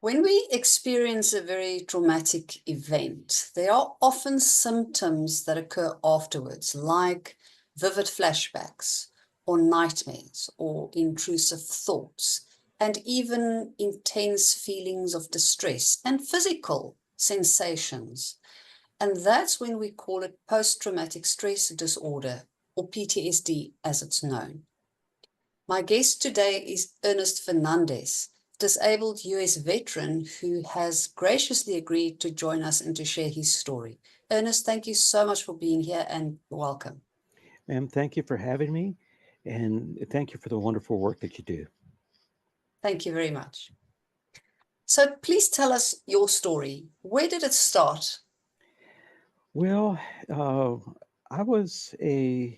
When we experience a very traumatic event, there are often symptoms that occur afterwards, like vivid flashbacks, or nightmares, or intrusive thoughts, and even intense feelings of distress and physical sensations. And that's when we call it post-traumatic stress disorder, or PTSD as it's known. My guest today is Ernest Fernandez, disabled US veteran who has graciously agreed to join us and to share his story. Ernest, thank you so much for being here and welcome. Ma'am, thank you for having me, and thank you for the wonderful work that you do. Thank you very much. So please tell us your story. Where did it start? Well, uh, I was a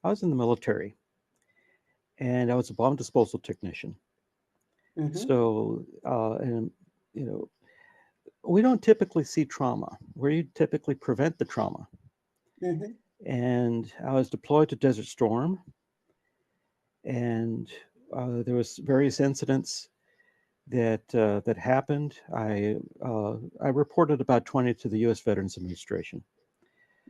I was in the military, and I was a bomb disposal technician. Mm-hmm, And you know, we don't typically see trauma. We typically prevent the trauma. mm-hmm, And I was deployed to Desert Storm, and there was various incidents that happened. I reported about 20 to the U.S. Veterans Administration.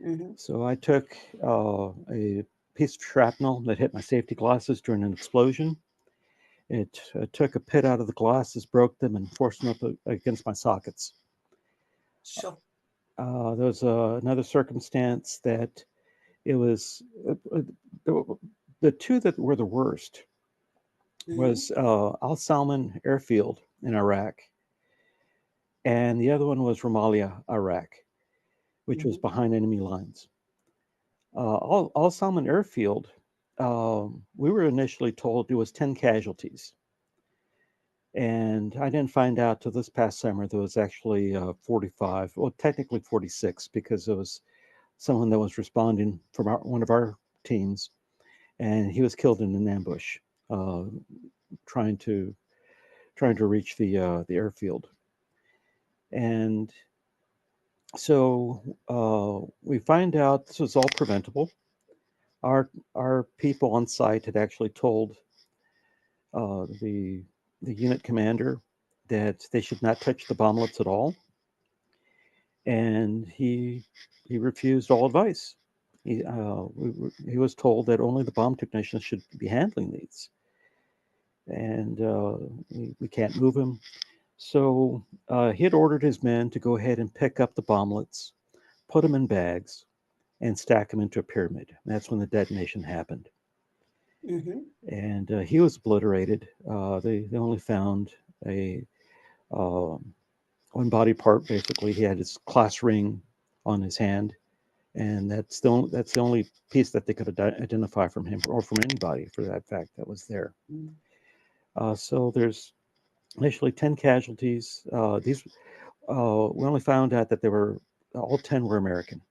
mm-hmm. So I took a piece of shrapnel that hit my safety glasses during an explosion. It took a pit out of the glasses, broke them, and forced them up against my sockets. Sure. There was another circumstance that it was the, the two that were the worst Mm-hmm, was Al Salman Airfield in Iraq, and the other one was Ramallah, Iraq, which was mm-hmm, behind enemy lines. All Salman Airfield, we were initially told it was 10 casualties. And I didn't find out till this past summer there was actually 45, well, technically 46, because there was someone that was responding from one of our teams, and he was killed in an ambush, uh, trying to reach the airfield. And so we find out this was all preventable. Our people on site had actually told the unit commander that they should not touch the bomblets at all, and he refused all advice. He was told that only the bomb technicians should be handling these, and we can't move him. So he had ordered his men to go ahead and pick up the bomblets, put them in bags, and stack them into a pyramid. And that's when the detonation happened. mm-hmm. And he was obliterated. They only found a one body part. Basically, he had his class ring on his hand, and that's the only piece that they could identify from him or from anybody for that fact that was there. So there's initially 10 casualties. These We only found out that they were all 10 were American.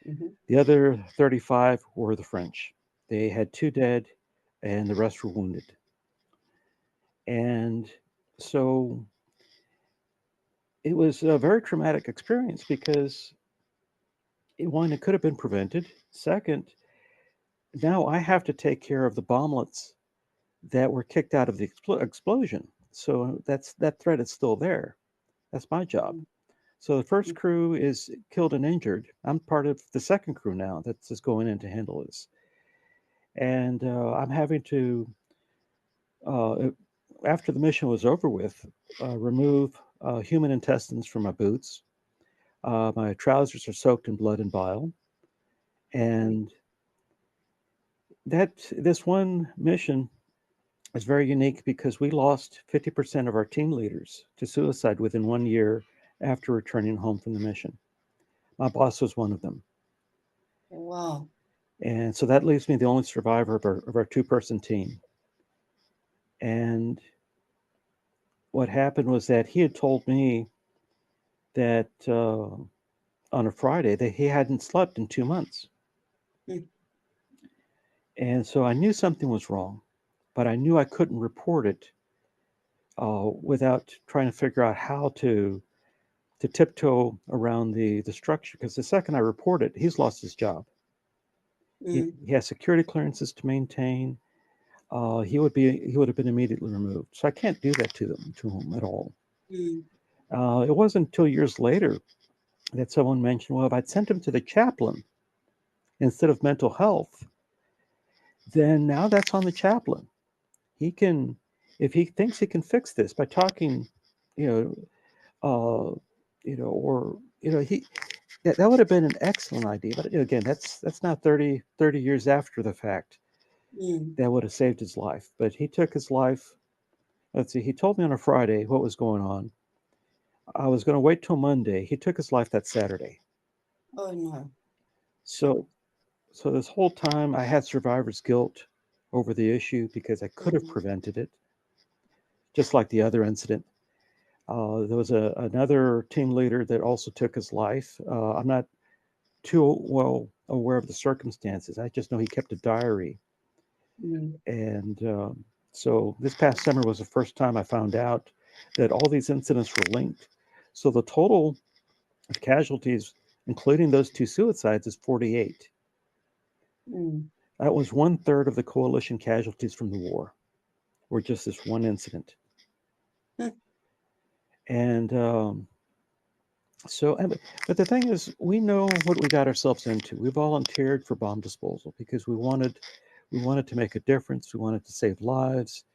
Mm-hmm. The other 35 were the French. They had two dead, and the rest were wounded. And so it was a very traumatic experience because one, it could have been prevented. Second, now I have to take care of the bomblets that were kicked out of the explosion. So that threat is still there. That's my job. So the first crew is killed and injured. I'm part of the second crew now that's just going in to handle this, and I'm having to, uh, after the mission was over with, remove human intestines from my boots. My trousers are soaked in blood and bile, and that this one mission is very unique because we lost 50% of our team leaders to suicide within 1 year after returning home from the mission. My boss was one of them. Wow. And so that leaves me the only survivor of our two-person team. And what happened was that he had told me that on a Friday that he hadn't slept in 2 months. Mm, And so I knew something was wrong, but I knew I couldn't report it without trying to figure out how to tiptoe around the structure. Because the second I report it, he's lost his job. mm, He has security clearances to maintain. he would have been immediately removed. So I can't do that to him at all. Mm. It wasn't until years later that someone mentioned, well, if I'd sent him to the chaplain instead of mental health, then now that's on the chaplain. He can, if he thinks he can fix this by talking, you know, or he that would have been an excellent idea. But again, that's now 30 years after the fact. Mm. That would have saved his life. But he took his life. Let's see. He told me on a Friday what was going on. I was going to wait till Monday. He took his life that Saturday. Oh no. So so this whole time I had survivor's guilt over the issue because I could have Mm. prevented it, just like the other incident. There was another team leader that also took his life. I'm not too well aware of the circumstances. I just know he kept a diary. Mm. And so this past summer was the first time I found out that all these incidents were linked. So the total of casualties, including those two suicides, is 48. Mm. That was one third of the coalition casualties from the war, or just this one incident. Mm. And so, but the thing is, we know what we got ourselves into. We volunteered for bomb disposal because we wanted to make a difference. We wanted to save lives.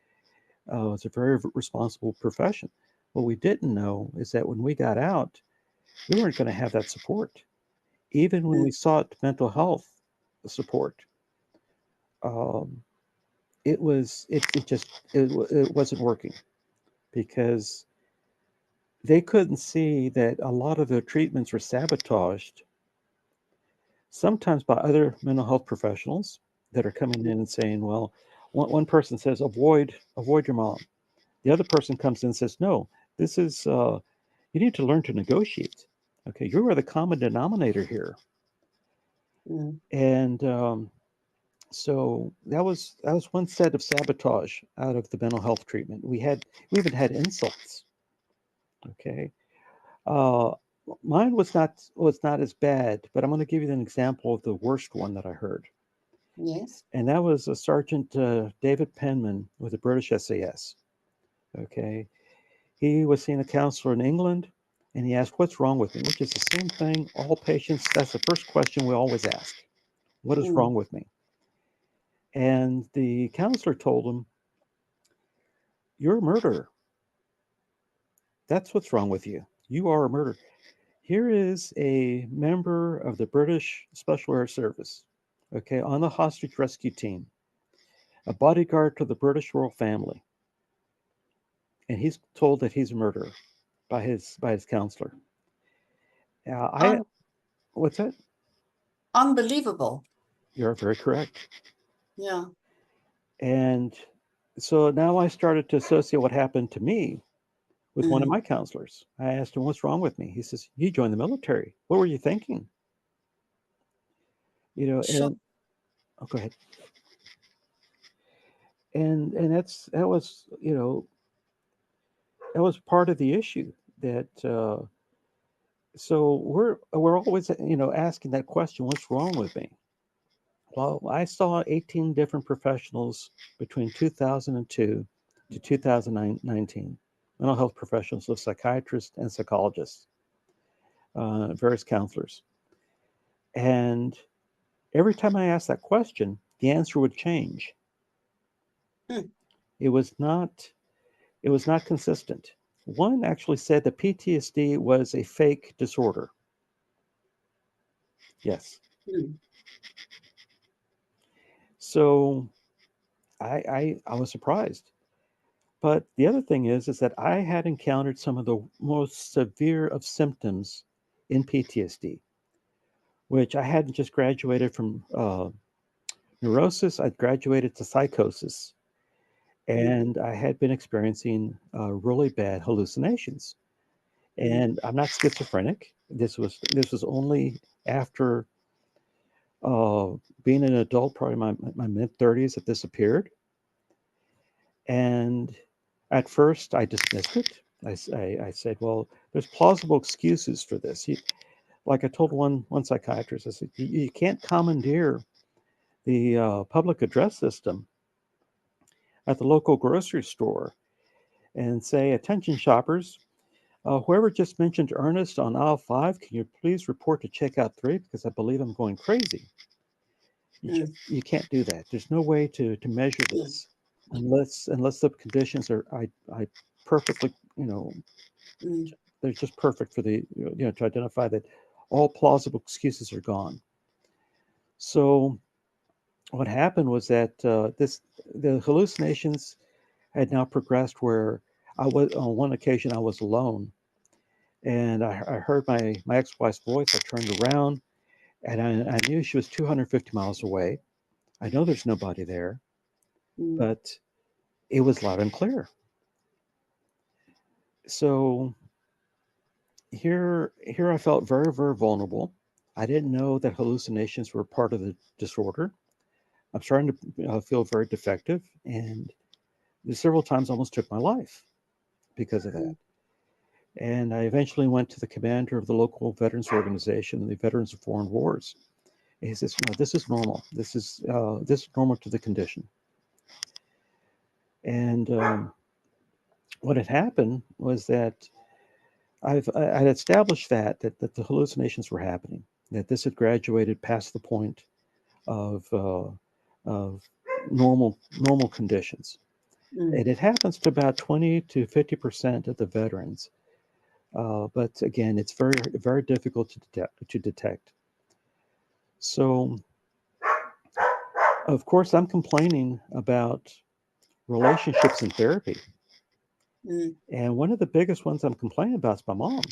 It's a very responsible profession. What we didn't know is that when we got out, we weren't going to have that support. Even when Mm. we sought mental health support, um, it wasn't working because they couldn't see that a lot of the treatments were sabotaged, sometimes by other mental health professionals that are coming in and saying, well, one person says, avoid your mom. The other person comes in and says, no, this is, you need to learn to negotiate. Okay, you are the common denominator here. Mm. And so that was one set of sabotage out of the mental health treatment. We even had insults. Okay, uh, mine was not as bad, but I'm going to give you an example of the worst one that I heard, Yes. and that was a Sergeant David Penman with the British SAS. Okay, he was seeing a counselor in England, and he asked, "What's wrong with me?" Which is the same thing all patients. That's the first question we always ask: "What is Mm. wrong with me?" And the counselor told him, "You're a murderer. That's what's wrong with you. You are a murderer." Here is a member of the British Special Air Service, okay, on the hostage rescue team, a bodyguard to the British royal family, and he's told that he's a murderer by his counselor. I Un- What's that? Unbelievable. You're very correct. Yeah. And so now I started to associate what happened to me with one of Mm. my counselors. I asked him, "What's wrong with me?" He says, "You joined the military. What were you thinking?" Sure. And oh, go ahead. And that was part of the issue that so we're always asking that question, what's wrong with me? Well, I saw 18 different professionals between 2002 to 2019, mental health professionals, of psychiatrists and psychologists, various counselors, and every time I asked that question, the answer would change. Mm. It was not it was not consistent. One actually said that PTSD was a fake disorder. Yes. Mm. So I was surprised. But the other thing is that I had encountered some of the most severe of symptoms in PTSD, which I hadn't just graduated from neurosis, I'd graduated to psychosis, Mm. and I had been experiencing really bad hallucinations. Mm. And I'm not schizophrenic. This was only after uh, being an adult, probably my mid 30s, that this appeared. And at first, I dismissed it. I said, well, there's plausible excuses for this. Like I told one psychiatrist, I said, you can't commandeer the public address system at the local grocery store and say, "Attention shoppers, whoever just mentioned Ernest on aisle 5, can you please report to checkout 3 because I believe I'm going crazy?" Mm, You can't do that. There's no way to measure this unless the conditions are I perfectly, mm, they're just perfect for the, to identify that all plausible excuses are gone. So what happened was that the hallucinations had now progressed where I was on one occasion I was alone, and I heard my ex-wife's voice. I turned around, and I knew she was 250 miles away. I know there's nobody there, mm, but it was loud and clear. So here I felt very, very vulnerable. I didn't know that hallucinations were part of the disorder. I'm starting to feel very defective, and several times almost took my life because of that. mm, And I eventually went to the commander of the local veterans organization, the Veterans of Foreign Wars. And he says, "No, this is normal. This is normal to the condition." And what had happened was that I had established that the hallucinations were happening, that this had graduated past the point of normal conditions. mm, And it happens to about 20 to 50% of the veterans. But again, it's very, very difficult to detect. So, of course, I'm complaining about relationships in therapy. mm, And one of the biggest ones I'm complaining about is my mom.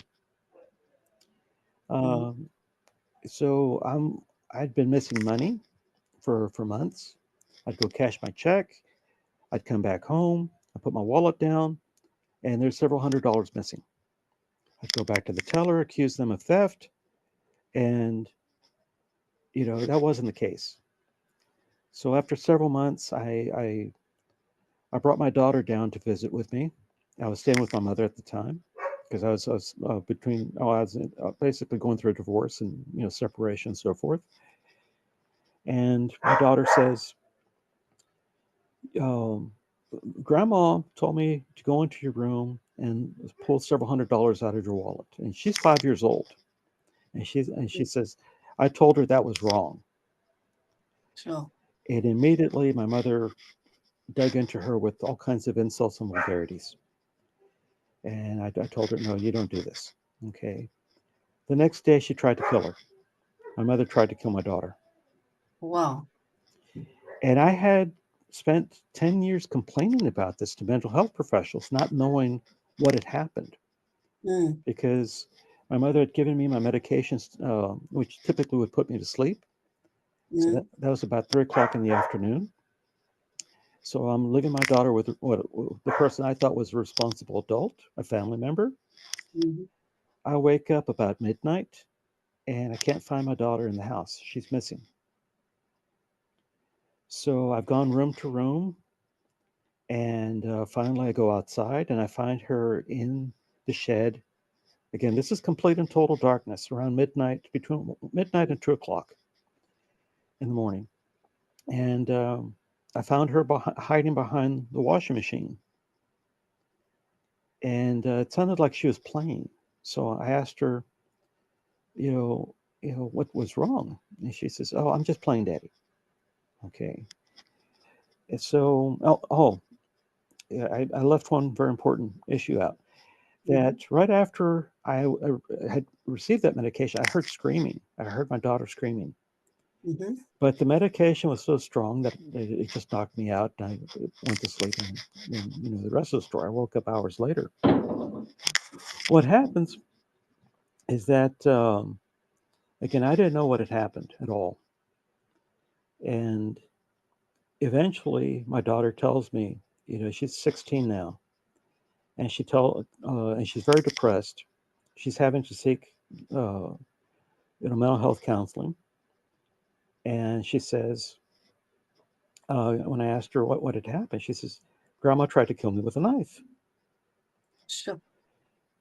mm, Um, so I'd been missing money for months. I'd go cash my check. I'd come back home. I put my wallet down, and there's several $100s missing. I'd go back to the teller, accuse them of theft, and that wasn't the case. So after several months, I brought my daughter down to visit with me. I was staying with my mother at the time because I was basically going through a divorce and separation and so forth. And my daughter says, um, "Grandma told me to go into your room and pull several $100s out of your wallet." And she's 5 years old, and she mm. says, "I told her that was wrong." Sure. And immediately, my mother dug into her with all kinds of insults and vulgarities. And I told her, "No, you don't do this." Okay. The next day, she tried to kill her. My mother tried to kill my daughter. Wow. And I had spent 10 years complaining about this to mental health professionals, not knowing what had happened Mm, because my mother had given me my medications, which typically would put me to sleep. So that, mm, that was about 3 o'clock in the afternoon. So I'm leaving my daughter with the person I thought was a responsible adult, a family member. mhm. I wake up about midnight and I can't find my daughter in the house. She's missing. So I've gone room to room, and finally I go outside and I find her in the shed. Again, this is complete and total darkness around midnight, between midnight and 2 o'clock in the morning. And I found her hiding behind the washing machine. And it sounded like she was playing. So I asked her, you know, what was wrong? And she says, "Oh, I'm just playing, Daddy." Okay. And so, yeah, I left one very important issue out. Mhm, That right after I had received that medication, I heard screaming. I heard my daughter screaming. mhm. But the medication was so strong that it just knocked me out. And I went to sleep, and the rest of the story. I woke up hours later. What happens is that again, I didn't know what had happened at all, and eventually, my daughter tells me, she's 16 now, and and she's very depressed. She's having to seek, mental health counseling, and she says, when I asked her what had happened, she says, "Grandma tried to kill me with a knife," Sure.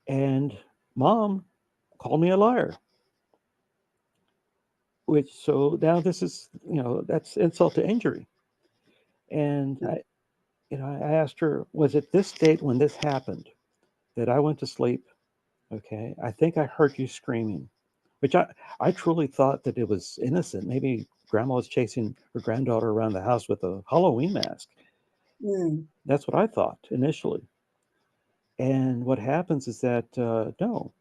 and Mom called me a liar. Which so now this is that's insult to injury, and Mm, I asked her, was it this date when this happened that I went to sleep? Okay, I think I heard you screaming, which I truly thought that it was innocent. Maybe grandma was chasing her granddaughter around the house with a Halloween mask. Mm. That's what I thought initially. And what happens is that no,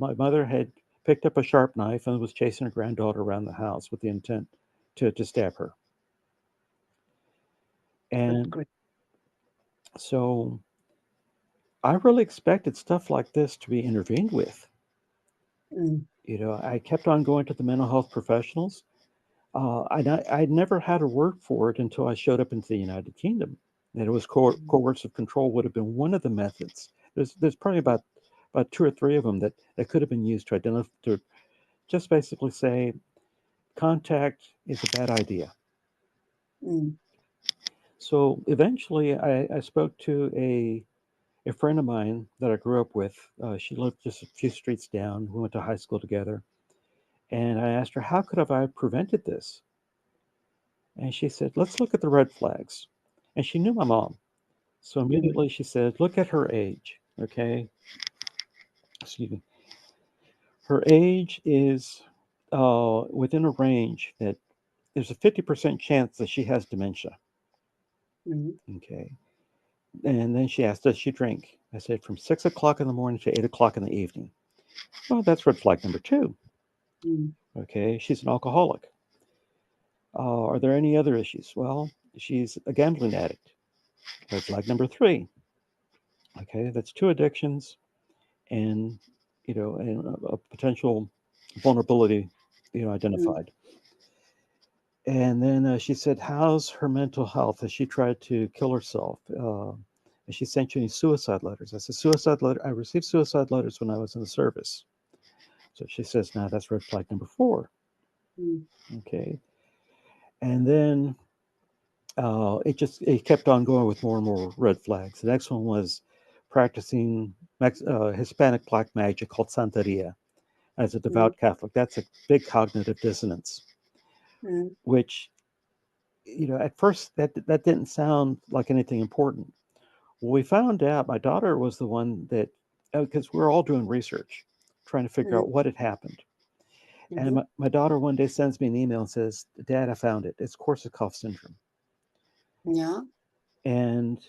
my mother had picked up a sharp knife and was chasing her granddaughter around the house with the intent to stab her. Good, And good. so I really expected stuff like this to be intervened with. Mm. I kept on going to the mental health professionals. I'd never had a word for it until I showed up into the United Kingdom. And it was coercive control would have been one of the methods. There's probably about two or three of them that could have been used to identify to just basically say contact is a bad idea. Mm. So eventually, I spoke to a friend of mine that I grew up with. She lived just a few streets down. We went to high school together, and I asked her, "How could have I prevented this?" And she said, "Let's look at the red flags." And she knew my mom. So Mm. immediately she said, "Look at her age." Okay. Excuse me. Her age is within a range that there's a 50% chance that she has dementia. Mm. Okay. And then she asked, "Does she drink?" I said, "From 6 o'clock in the morning to 8 o'clock in the evening." Well, that's red flag number two. Mm. Okay. She's an alcoholic. Are there any other issues? Well, she's a gambling addict. Red flag number three. Okay. That's two addictions and and a potential vulnerability, Mm. identified. And then she said, "How's her mental health? Has she tried to kill herself? Has she sent you any suicide letters?" I said, "Suicide letter. I received suicide letters when I was in the service." So she says, "Now that's red flag number four." Mm. Okay. And then it kept on going with more and more red flags. The next one was practicing Hispanic black magic called Santeria as a Mm. devout Catholic. That's a big cognitive dissonance, Mm. which, at first that didn't sound like anything important. Well, we found out my daughter was the one that, because we're all doing research, trying to figure out Mm. what had happened. And Mhm. my daughter one day sends me an email and says, "Dad, I found it. It's Korsakoff syndrome." Yeah. And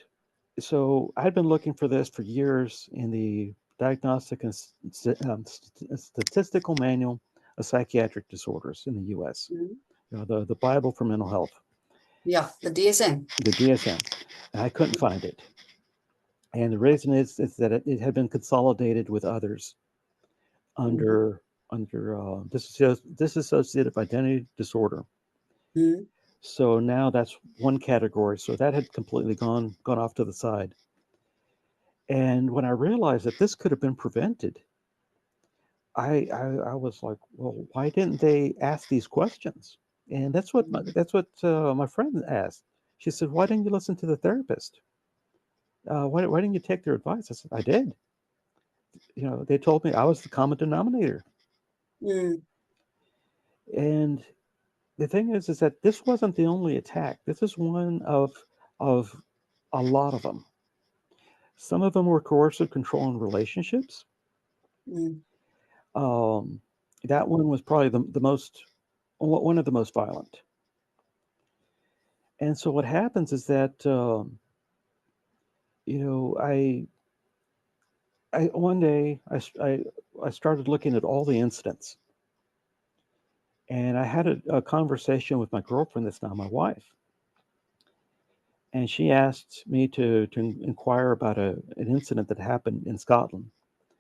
so I'd been looking for this for years in the Diagnostic and Statistical Manual of Psychiatric Disorders in the U.S. Mm. The Bible for mental health, Yeah, the DSM. the DSM. And I couldn't find it. And the reason is that it had been consolidated with others Mhm. under dissociative identity disorder. Mm. So now that's one category. So that had completely gone off to the side. And when I realized that this could have been prevented, I was like, well, why didn't they ask these questions? And Mm. that's what my friend asked. She said, "Why didn't you listen to the therapist? Why didn't you take their advice?" I said, "I did. They told me I was the common denominator." Mm. And the thing is that this wasn't the only attack. This is one of a lot of them. Some of them were coercive control in relationships. Mm. Um, that one was probably the most one of the most violent. And so what happens is that you know I one day I started looking at all the incidents, and I had a conversation with my girlfriend that's now my wife, and she asked me to inquire about an incident that happened in Scotland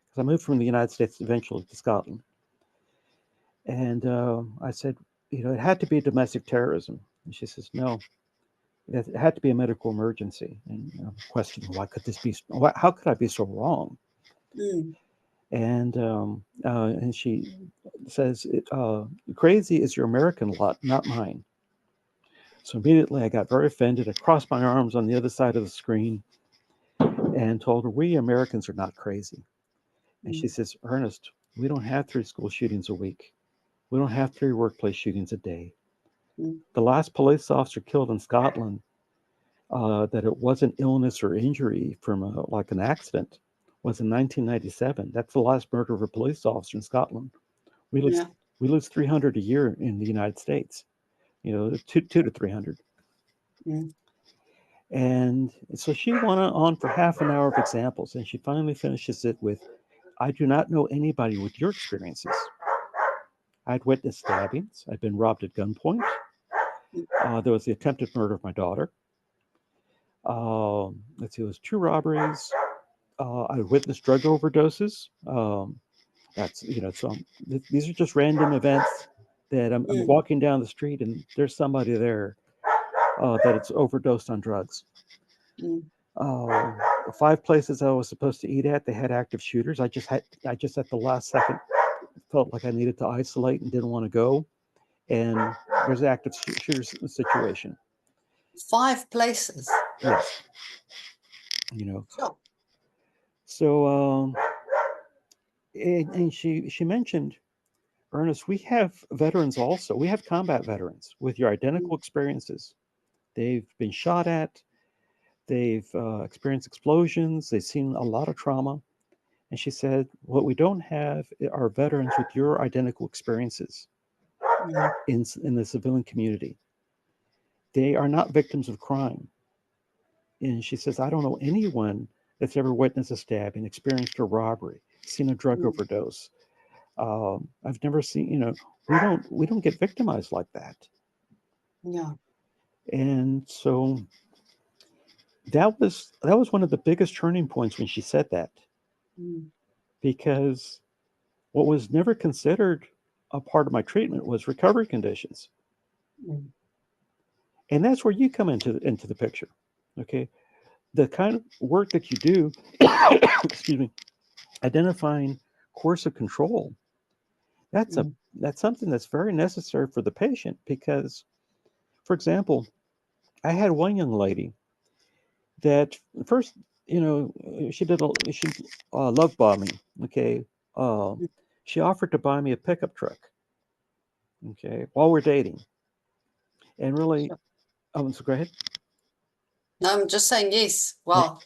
because I moved from the United States eventually to Scotland, and I said, it had to be domestic terrorism, and she says no. It had to be a medical emergency, and questioning why could this be? How could I be so wrong? Mm. And she says, "Crazy is your American lot, not mine." So immediately I got very offended. I crossed my arms on the other side of the screen and told her, "We Americans are not crazy." And she Mm. says, "Ernest, we don't have three school shootings a week. We don't have three workplace shootings a day. Mm. The last police officer killed in Scotland that it wasn't illness or injury from like an accident was in 1997. That's the last murder of a police officer in Scotland. We lose Yeah. we lose 300 a year in the United States. Two to 300. Mm. And so she went on for half an hour of examples, and she finally finishes it with, "I do not know anybody with your experiences. I'd witnessed stabbings. I'd been robbed at gunpoint. Mm. There was the attempted murder of my daughter. Let's see, it was two robberies. I witnessed drug overdoses. So these are just random events that I'm Mm. walking down the street and there's somebody there that it's overdosed on drugs. Mm. Uh, 5 places I was supposed to eat at, they had active shooters. I just at the last second felt like I needed to isolate and didn't want to go. And there's an active shooters situation. 5 places. Yes, you know. Sure. So and she mentioned, Ernest, we have veterans also. We have combat veterans with your identical Mm. experiences. They've been shot at. They've experienced explosions. They've seen a lot of trauma. And she said, what we don't have are veterans with your identical experiences Mm. in the civilian community. They are not victims of crime. And she says, I don't know anyone that's ever witnessed a stabbing, experienced a robbery, seen a drug Mm. overdose. I've never seen, we don't get victimized like that. Yeah. And so that was one of the biggest turning points when she said that, Mm. because what was never considered a part of my treatment was recovery conditions. Mm. And that's where you come into the picture. Okay, the kind of work that you do, excuse me, identifying course of control, that's a Mm. that's something that's very necessary for the patient. Because, for example, I had one young lady that first, she love bombing. Okay, uh, Mm. she offered to buy me a pickup truck. Okay, while we're dating, and really, Sure. so go ahead. No, I'm just saying yes. Yeah, Wow.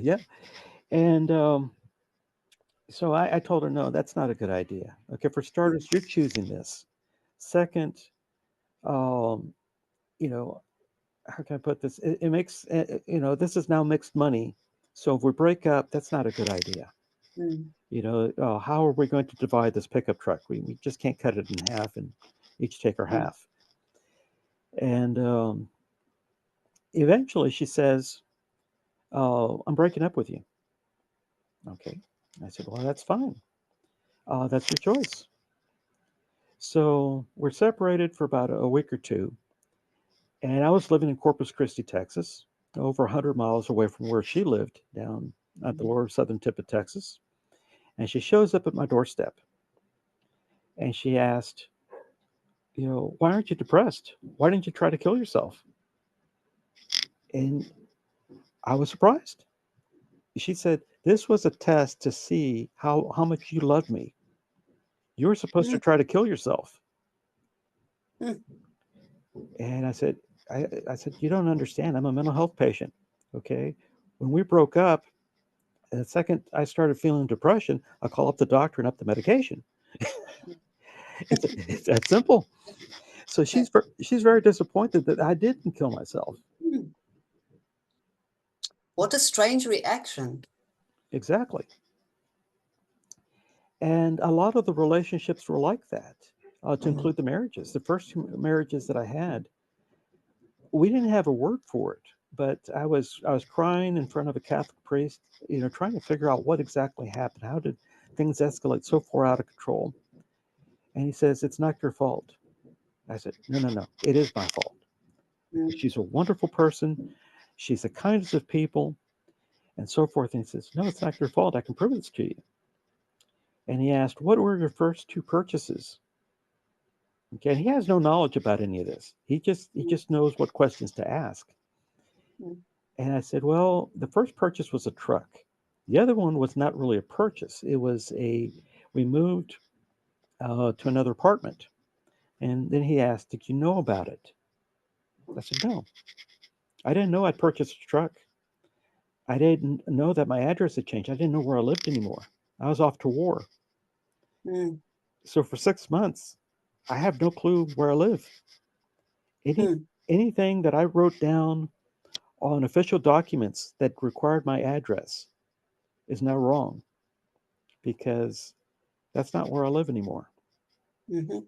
yeah. And so I told her, no, that's not a good idea. Okay, for Mm. starters, you're choosing this. Second, um, you know, how can I put this? It makes, this is now mixed money. So if we break up, that's not a good idea. Mm. How are we going to divide this pickup truck? We just can't cut it in half and each take our Mm. half. And eventually she says, I'm breaking up with you. Okay. I said, well, that's fine. That's your choice. So we're separated for about a week or two. And I was living in Corpus Christi, Texas, over 100 miles away from where she lived, down at the Mm. lower southern tip of Texas. And she shows up at my doorstep and she asked, why aren't you depressed? Why didn't you try to kill yourself? And I was surprised. She said, this was a test to see how much you love me. You were supposed to Mm. try to kill yourself. Mm. And I said, you don't understand. I'm a mental health patient. Okay. When we broke up, the second I started feeling depression, I call up the doctor and up the medication. It's that simple. So Yeah. she's very disappointed that I didn't kill myself. Mm. What a strange reaction. Exactly. And a lot of the relationships were like that, to Mm. include the marriages. The first two marriages that I had, we didn't have a word for it, but I was crying in front of a Catholic priest, trying to figure out what exactly happened. How did things escalate so far out of control? And he says, it's not your fault. I said, no, no, no, it is my fault. Mm. She's a wonderful person. She's the kindest of people, and so forth. And he says, no, it's not your fault. I can prove this to you. And he asked, what were your first two purchases? Okay, he has no knowledge about any of this. He Mm. just knows what questions to ask. Mm. And I said, well, the first purchase was a truck. The other one was not really a purchase. We moved to another apartment. And then he asked, did you know about it? I said, no. I didn't know I'd purchased a truck. I didn't know that my address had changed. I didn't know where I lived anymore. I was off to war. Mm. So for 6 months, I have no clue where I live. Any Mm. anything that I wrote down on official documents that required my address is now wrong because that's not where I live anymore. Mm-hmm.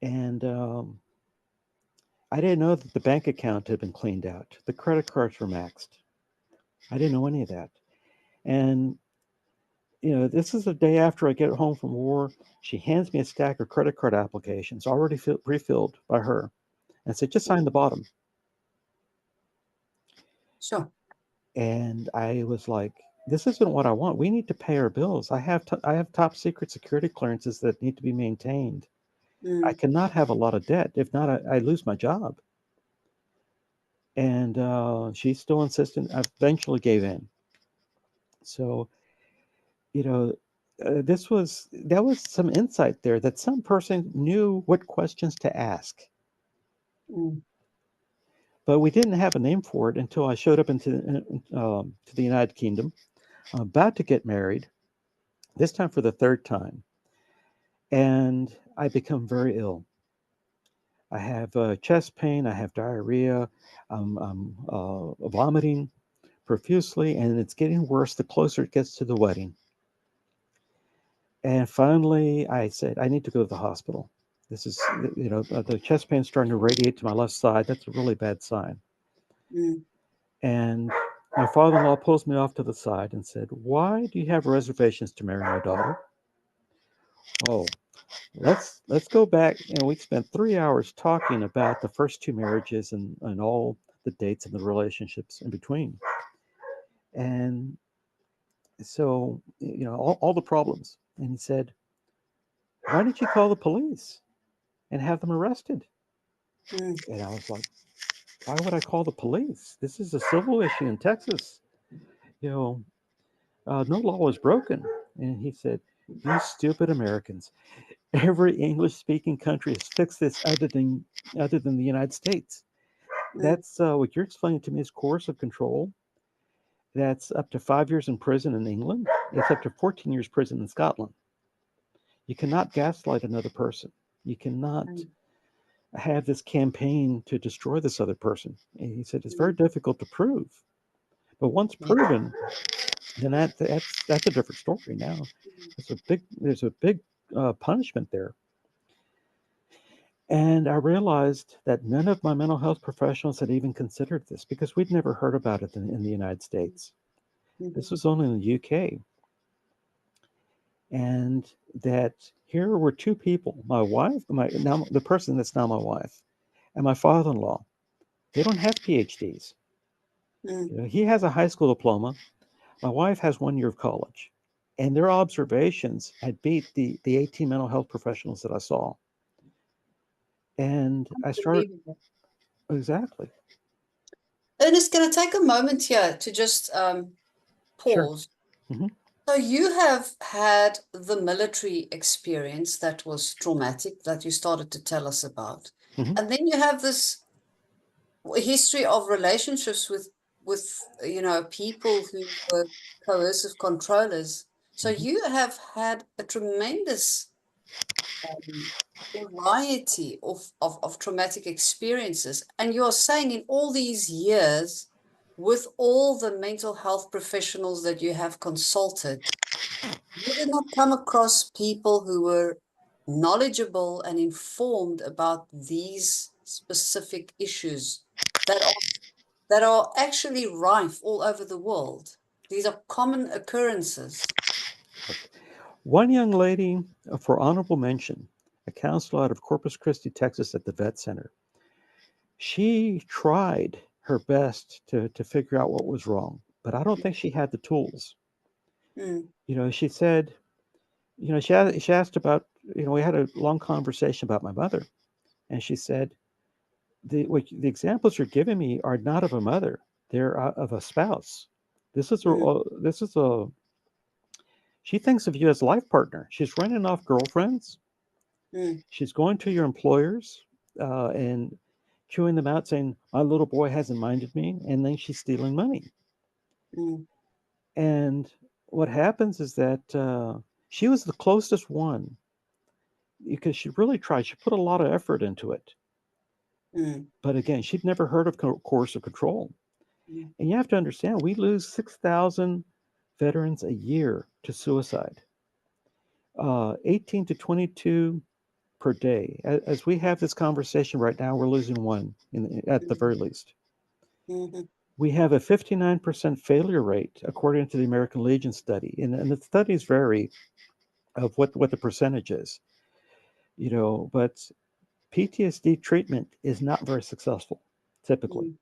And I didn't know that the bank account had been cleaned out. The credit cards were maxed. I didn't know any of that. And this is the day after I get home from war. She hands me a stack of credit card applications already refilled by her and said, just sign the Mm. bottom. Sure. And I was like, this isn't what I want. We need to pay our bills. I have top secret security clearances that need to be maintained. I Mm. cannot have a lot of debt. If not, I lose my job. And she still insisted. I eventually gave in. So, you know, that was some insight there that some person knew what questions to ask, Mm. but we didn't have a name for it until I showed up to the United Kingdom. I'm about to get married, this time for the third time, and I become very ill. I have chest pain, I have diarrhea, I'm vomiting profusely, and it's getting worse the closer it gets to the wedding. And finally, I said, I need to go to the hospital. This is, the chest pain starting to radiate to my left side. That's a really bad sign. Mm. And my father-in-law pulls me off to the side and said, "Why do you have reservations to marry my daughter?" Oh, let's go back. We spent 3 hours talking about the first two marriages and all the dates and the relationships in between. And so, all the problems. And he said, "Why didn't you call the police and have them arrested?" Mm. And I was like, "Why would I call the police? This is a civil issue in Texas. You know, no law was broken." And he said, "You stupid Americans. Every English-speaking country has fixed this other than the United States. Mm. That's what you're explaining to me is coercive control. That's up to 5 years in prison in England. It's up to 14 years prison in Scotland. You cannot gaslight another person. You cannot Mm. have this campaign to destroy this other person." And he said it's very Mm. difficult to prove, but once Yeah. proven, then that's a different story. Now, Mm. there's a big punishment there. And I realized that none of my mental health professionals had even considered this because we'd never heard about it in the United States. This Mhm. was only in the UK. And that here were two people, my wife, the person that's now my wife, and my father-in-law. They don't have PhDs. Mm. He has a high school diploma. My wife has 1 year of college. And their observations had beat the 18 mental health professionals that I saw. And I started, Unbelievable. exactly. Ernest, can I take a moment here to just Sure. pause? Hmm. So you have had the military experience that was traumatic that you started to tell us about. Hmm. And then you have this history of relationships with people who were coercive controllers. So Hmm. you have had a tremendous um, variety of traumatic experiences. And you're saying in all these years, with all the mental health professionals that you have consulted, you did not come across people who were knowledgeable and informed about these specific issues that are actually rife all over the world. These are common occurrences. One young lady, for honorable mention, a counselor out of Corpus Christi, Texas, at the Vet Center, she tried her best to figure out what was wrong, but I don't think she had the tools. Mm. She said, she asked about, we had a long conversation about my mother, and she said, the examples you're giving me are not of a mother; they're of a spouse. This is Mm. a. She thinks of you as a life partner. She's running off girlfriends. Mm. She's going to your employers, and chewing them out, saying, "My little boy hasn't minded me," and then she's stealing money. Mm, And what happens is that she was the closest one because she really tried. She put a lot of effort into it. mm, But again, she'd never heard of coercive control. mm, And you have to understand, we lose 6,000 veterans a year to suicide, 18 to 22 per day. As we have this conversation right now, we're losing one at the mm, very least. mhm, We have a 59% failure rate, according to the American Legion study. And the studies vary of what the percentage is, but PTSD treatment is not very successful typically. mm,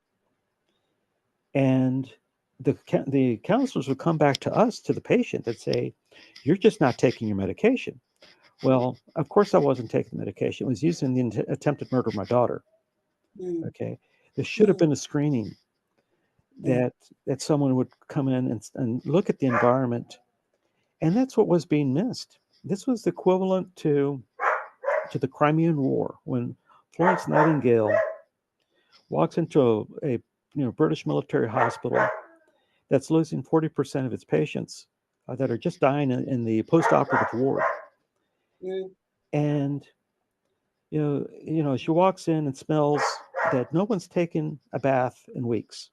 And the counselors would come back to us, to the patient, and say, "You're just not taking your medication." Well, of course, I wasn't taking the medication. It was used in the attempted murder of my daughter. mm, Okay, there should have mm, been a screening mm. that someone would come in and look at the environment, and that's what was being missed. This was equivalent to the Crimean War when Florence Nightingale walks into a British military hospital that's losing 40% of its patients that are just dying in the post-operative ward. Mm. And she walks in and smells that no one's taken a bath in weeks.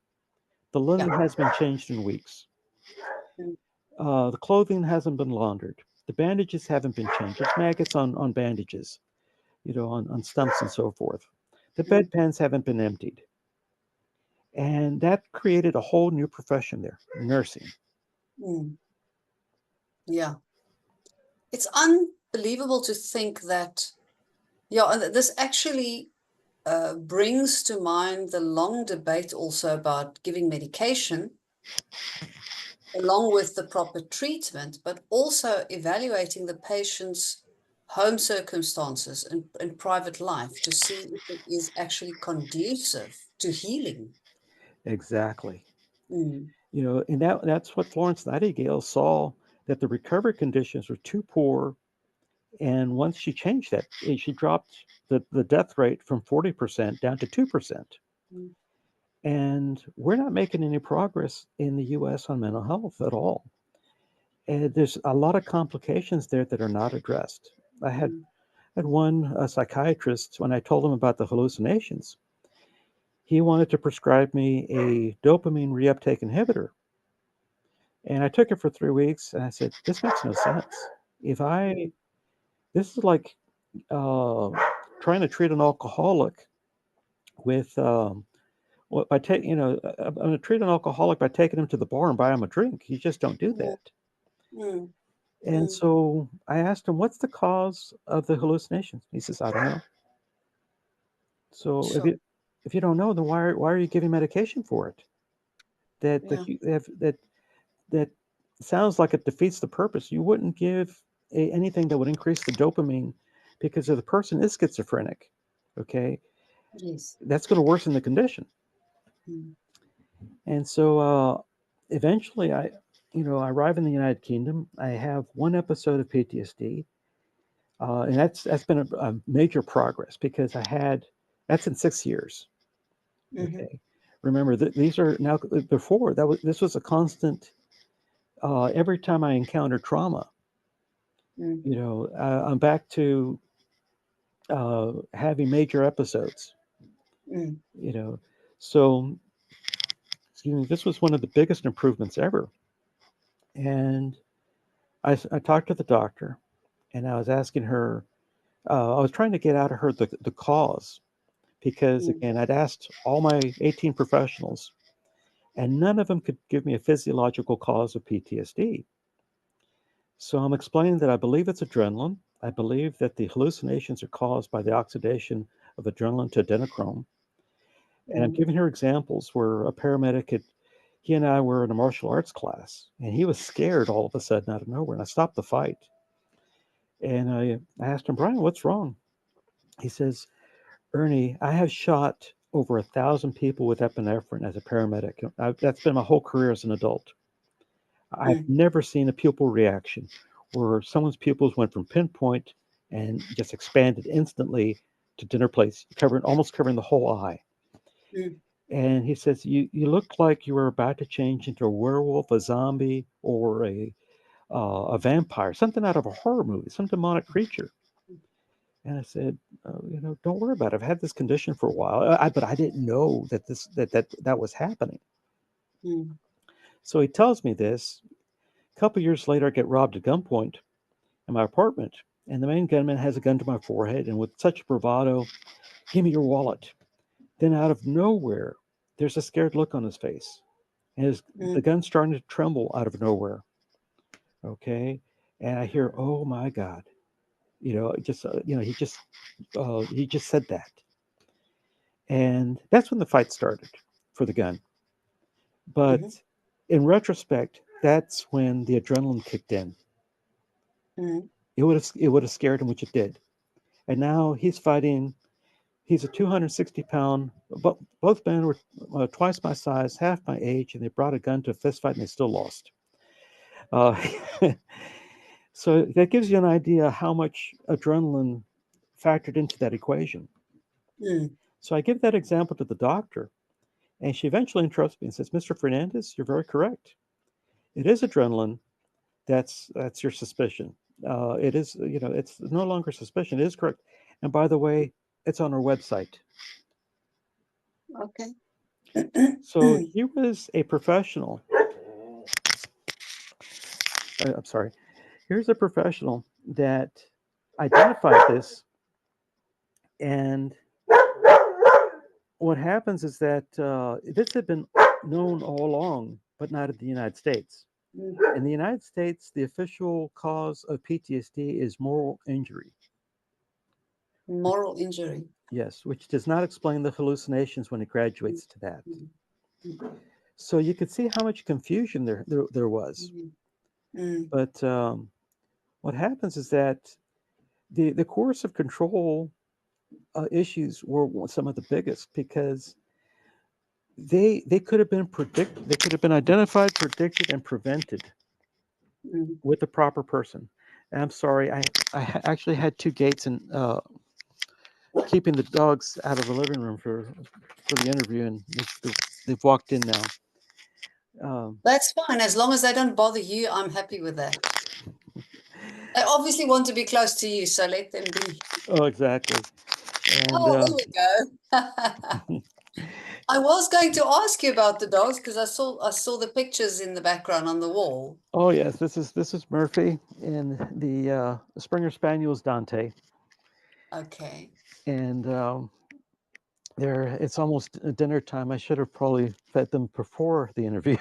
The linen Yeah. has been changed in weeks. Mm, The clothing hasn't been laundered. The bandages haven't been changed. There's maggots on bandages, on stumps and so forth. The mm, bedpans haven't been emptied. And that created a whole new profession there, nursing. mm. Yeah. It's unbelievable to think that, yeah, and this actually brings to mind the long debate also about giving medication along with the proper treatment, but also evaluating the patient's home circumstances and private life to see if it is actually conducive to healing. Exactly. Mm, And that's what Florence Nightingale saw, that the recovery conditions were too poor. And once she changed that, she dropped the death rate from 40% down to 2%. mm, And we're not making any progress in the US on mental health at all. And there's a lot of complications there that are not addressed. I mm, had one psychiatrist, when I told him about the hallucinations, he wanted to prescribe me a dopamine reuptake inhibitor. And I took it for 3 weeks and I said, this makes no sense. If mm, I, this is like uh, trying to treat an alcoholic with, by taking, I'm going to treat an alcoholic by taking him to the bar and buy him a drink. You just don't do mm, that. mm, And mm. so I asked him, what's the cause of the hallucinations? He says, I don't know. So Sure. if you don't know, then why are you giving medication for it? Yeah. That sounds like it defeats the purpose. You wouldn't give anything that would increase the dopamine because if the person is schizophrenic, okay, Yes. that's going to worsen the condition. Mm, And so eventually, I arrive in the United Kingdom. I have one episode of PTSD, and that's been a major progress because that's in 6 years. mhm, Okay, remember these are now before this was a constant. Every time I encounter trauma, mm, I'm back to having major episodes. mm, You know, so this was one of the biggest improvements ever. And I talked to the doctor, and I was asking her. I was trying to get out of her the cause because mm, again, I'd asked all my 18 professionals, and none of them could give me a physiological cause of PTSD. So I'm explaining that I believe it's adrenaline. I believe that the hallucinations are caused by the oxidation of adrenaline to adrenochrome. And I'm mm, giving her examples where a paramedic he and I were in a martial arts class, and he was scared all of a sudden out of nowhere. And I stopped the fight. And I asked him, Brian, what's wrong? He says, Ernie, I have shot over 1,000 people with epinephrine as a paramedic. That's been my whole career as an adult. I've mm, never seen a pupil reaction where someone's pupils went from pinpoint and just expanded instantly to dinner plates, almost covering the whole eye. Mm. And he says, you looked like you were about to change into a werewolf, a zombie, or a vampire, something out of a horror movie, some demonic creature. And I said, don't worry about it. I've had this condition for a while, but I didn't know that was happening. Mm. So he tells me this. A couple years later, I get robbed at gunpoint in my apartment, and the main gunman has a gun to my forehead, and with such bravado, give me your wallet. Then out of nowhere, there's a scared look on his face, and the Mm. gun's starting to tremble out of nowhere. Okay, and I hear, "Oh my God!" He just said that, and that's when the fight started for the gun. Mm-hmm. But in retrospect, that's when the adrenaline kicked in. Mm. It would have scared him, which it did. And now he's fighting. He's a 260-pound. But both men were twice my size, half my age, and they brought a gun to a fist fight, and they still lost. Uh, so that gives you an idea how much adrenaline factored into that equation. Mm. So I give that example to the doctor, and she eventually interrupts me and says, "Mr. Fernandez, you're very correct. It is adrenaline. That's your suspicion. It is, it's no longer suspicion. It is correct. And by the way, it's on our website." Okay. So he was a professional. I'm sorry. Here's a professional that identified this. And what happens is that this had been known all along, but not in the United States. Mm. In the United States, the official cause of PTSD is moral injury. Moral injury. Yes, which does not explain the hallucinations when it Mm. graduates to that. Mm. So you could see how much confusion there was. Mm. Mm. But what happens is that the coercive control issues were some of the biggest because they could have been predicted, they could have been identified, predicted, and prevented Mm. with the proper person. And I'm sorry, actually had two gates and keeping the dogs out of the living room for the interview, and they've walked in now. That's fine. As long as they don't bother you, I'm happy with that. They obviously want to be close to you, so let them be. Oh, exactly. And Oh, there we go. I was going to ask you about the dogs because I saw the pictures in the background on the wall. oh yes, this is Murphy, and the Springer Spaniel is Dante, Okay. and it's almost dinner time. I should have probably fed them before the interview.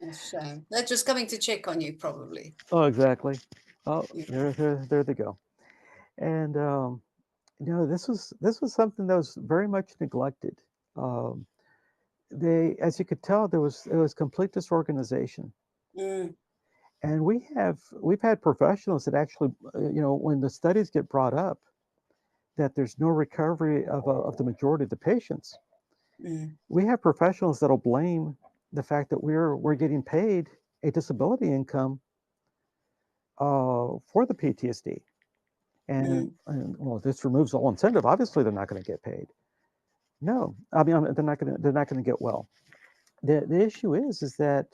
A shame. They're just coming to check on you, probably. Oh, exactly. Oh, Yeah. there they go. And this was something that was very much neglected. Um, as you could tell, there was complete disorganization, Mm. and we've had professionals that actually, when the studies get brought up, that there's no recovery of the majority of the patients. Mm. We have professionals that'll blame the fact that we're getting paid a disability income for the PTSD. And, Mm. well, this removes all incentive. Obviously, they're not going to get paid. No, I mean, they're not going to get well. The issue is that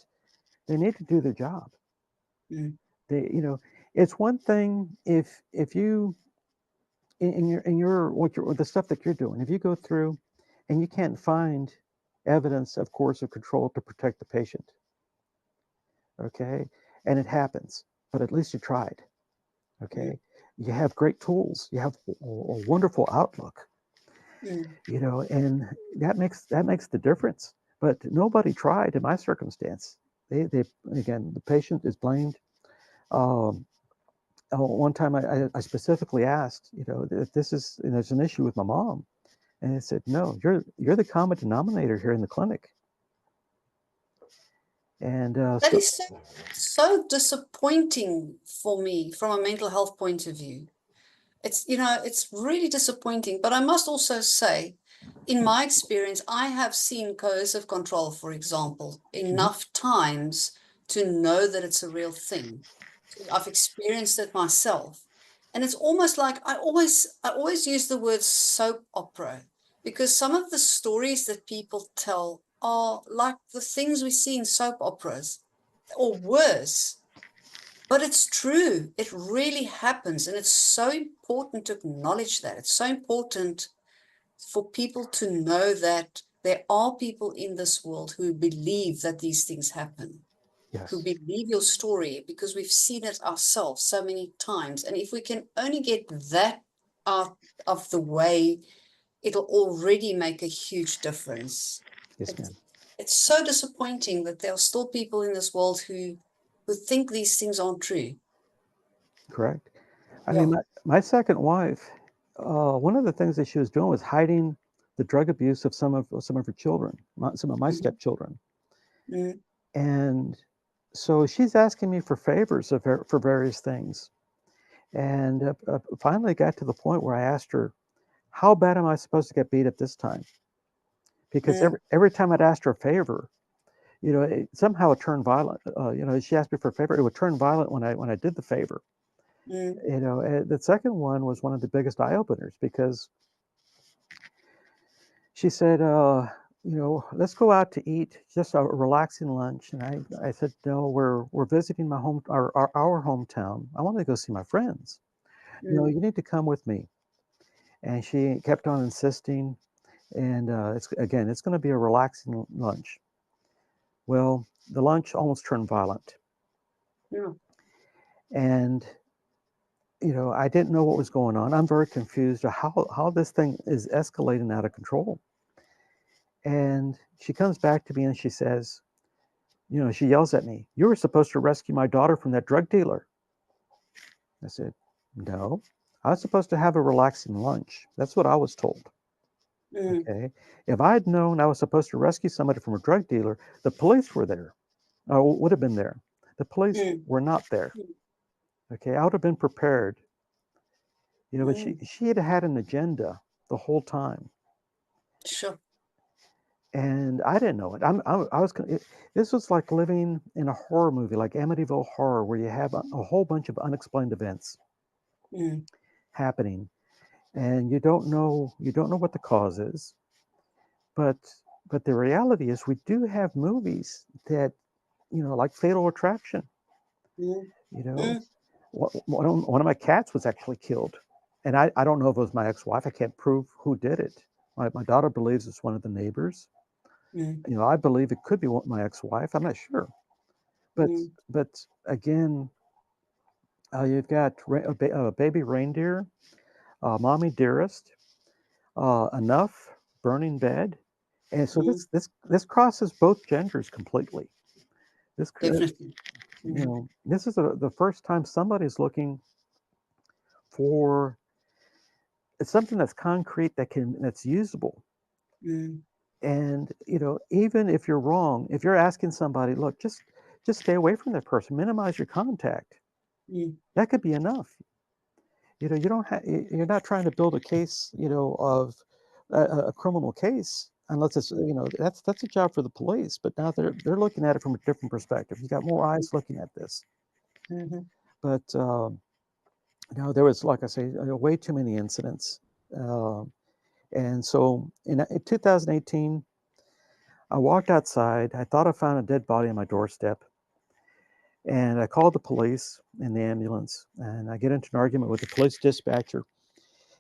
they need to do their job. Mm. It's one thing if you in your the stuff that you're doing, if you go through and you can't find evidence of coercive control to protect the patient, okay, and it happens, but at least you tried, Mm. okay. You have great tools. You have a wonderful outlook, Mm. and that makes the difference. But nobody tried in my circumstance. They again, the patient is blamed. Um, One time I specifically asked, if this is, there's an issue with my mom, and they said, no, you're the common denominator here in the clinic. And That is so disappointing for me from a mental health point of view. It's really disappointing. But I must also say, in my experience, I have seen coercive control, for example, Mhm. enough times to know that it's a real thing. So I've experienced it myself. And it's almost like I always use the word soap opera, because some of the stories that people tell are like the things we see in soap operas or worse. But it's true. It really happens. And it's so important to acknowledge that. It's so important for people to know that there are people in this world who believe that these things happen, who Yes. believe your story, because we've seen it ourselves so many times. And if we can only get that out of the way, it'll already make a huge difference. Yes, It's, ma'am. it's so disappointing that there are still people in this world who think these things aren't true. Correct. I mean, Yeah. my second wife, one of the things that she was doing was hiding the drug abuse of some of her children, some of my Mm-hmm. stepchildren, Mm-hmm. and so she's asking me for favors for various things. And finally got to the point where I asked her, "How bad am I supposed to get beat at this time?" Because every time I'd asked her a favor, somehow it turned violent. She asked me for a favor, it would turn violent when I did the favor. Mm-hmm. The second one was one of the biggest eye openers because she said, let's go out to eat, just a relaxing lunch. And I said, no, we're visiting our hometown. I want to go see my friends. No, Mm-hmm. you need to come with me. And she kept on insisting. And it's going to be a relaxing lunch. Well, the lunch almost turned violent. Yeah. And, I didn't know what was going on. I'm very confused of how this thing is escalating out of control. And she comes back to me and she says, she yells at me, "You were supposed to rescue my daughter from that drug dealer." I said, "No, I was supposed to have a relaxing lunch. That's what I was told." Mm-hmm. Okay. If I had known I was supposed to rescue somebody from a drug dealer, the police were there, or would have been there. The police were not there. Okay. I would have been prepared, but Mm-hmm. she had had an agenda the whole time. Sure. And I didn't know it. I was. This was like living in a horror movie, like Amityville Horror, where you have a whole bunch of unexplained events Mm-hmm. happening, and you don't know what the cause is. But the reality is, we do have movies that, like Fatal Attraction. You know, Mm-hmm. one of my cats was actually killed, and I don't know if it was my ex-wife. I can't prove who did it. My daughter believes it's one of the neighbors. Mm-hmm. I believe it could be my ex-wife. I'm not sure. But again, you've got baby reindeer, mommy dearest, enough, burning bed, and so Mm-hmm. this crosses both genders completely. This Definitely. Mm-hmm. this is the first time somebody's looking for something that's concrete that's usable. Mm-hmm. And even if you're wrong, if you're asking somebody, look, just stay away from that person, minimize your contact. Mm-hmm. That could be enough. You don't have, you're not trying to build a case, of a criminal case, unless it's, that's a job for the police. But now they're looking at it from a different perspective. You got more eyes looking at this. Mm-hmm. But no, there was, like I say, way too many incidents. And so in 2018, I walked outside. I thought I found a dead body on my doorstep. And I called the police and the ambulance. And I get into an argument with the police dispatcher.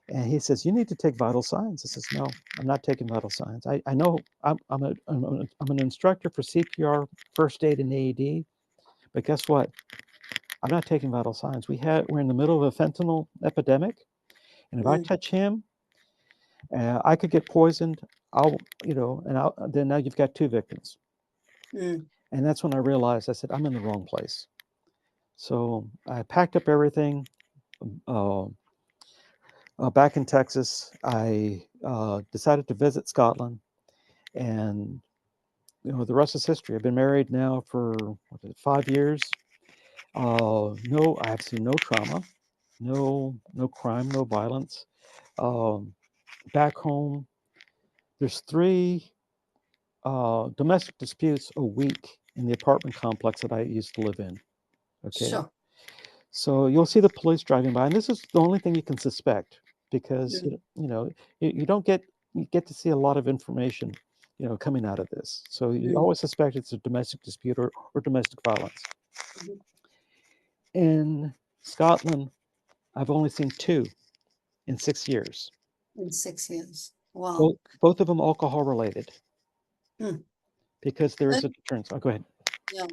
And he says, "You need to take vital signs." I says, "No, I'm not taking vital signs. I know I'm an instructor for CPR, first aid, and AED. But guess what? I'm not taking vital signs. We're in the middle of a fentanyl epidemic. And if I Mm-hmm. touch him, I could get poisoned. I'll, then now you've got two victims." Mm-hmm. And that's when I realized, I said, I'm in the wrong place. So I packed up everything. Uh, Back in Texas, I decided to visit Scotland, and the rest is history. I've been married now for 5 years. No, I have seen no trauma, no crime, no violence. Um, Back home, there's three domestic disputes a week in the apartment complex that I used to live in. Okay, Sure. So you'll see the police driving by, and this is the only thing you can suspect because Mm, you don't get to see a lot of information coming out of this. So you mm, always suspect it's a domestic dispute or domestic violence. mhm. In Scotland, I've only seen two in 6 years. In 6 years. Wow. Both of them alcohol related Mm. because there Uh, is a deterrence. Oh, go ahead. Yeah.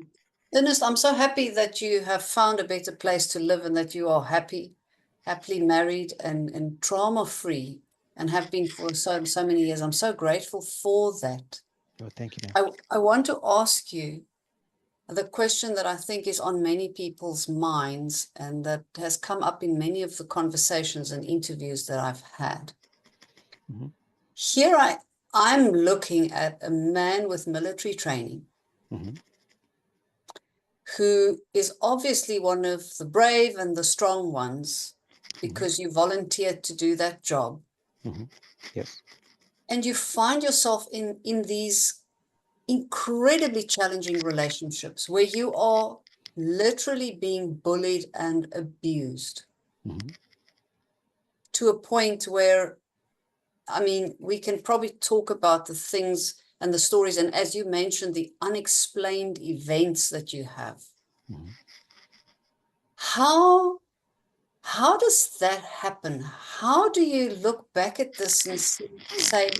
Ernest, I'm so happy that you have found a better place to live and that you are happily married and trauma-free and have been for so many years. I'm so grateful for that. Oh, thank you, I want to ask you the question that I think is on many people's minds and that has come up in many of the conversations and interviews that I've had. ma'am. Here I'm looking at a man with military training Hmm. who is obviously one of the brave and the strong ones Hmm. because you volunteered to do that job. Hmm. Yes. And you find yourself in these incredibly challenging relationships where you are literally being bullied and abused Hmm. to a point where, I mean, we can probably talk about the things and the stories, and as you mentioned, the unexplained events that you have. Hmm. How How does that happen? How do you look back at this and say,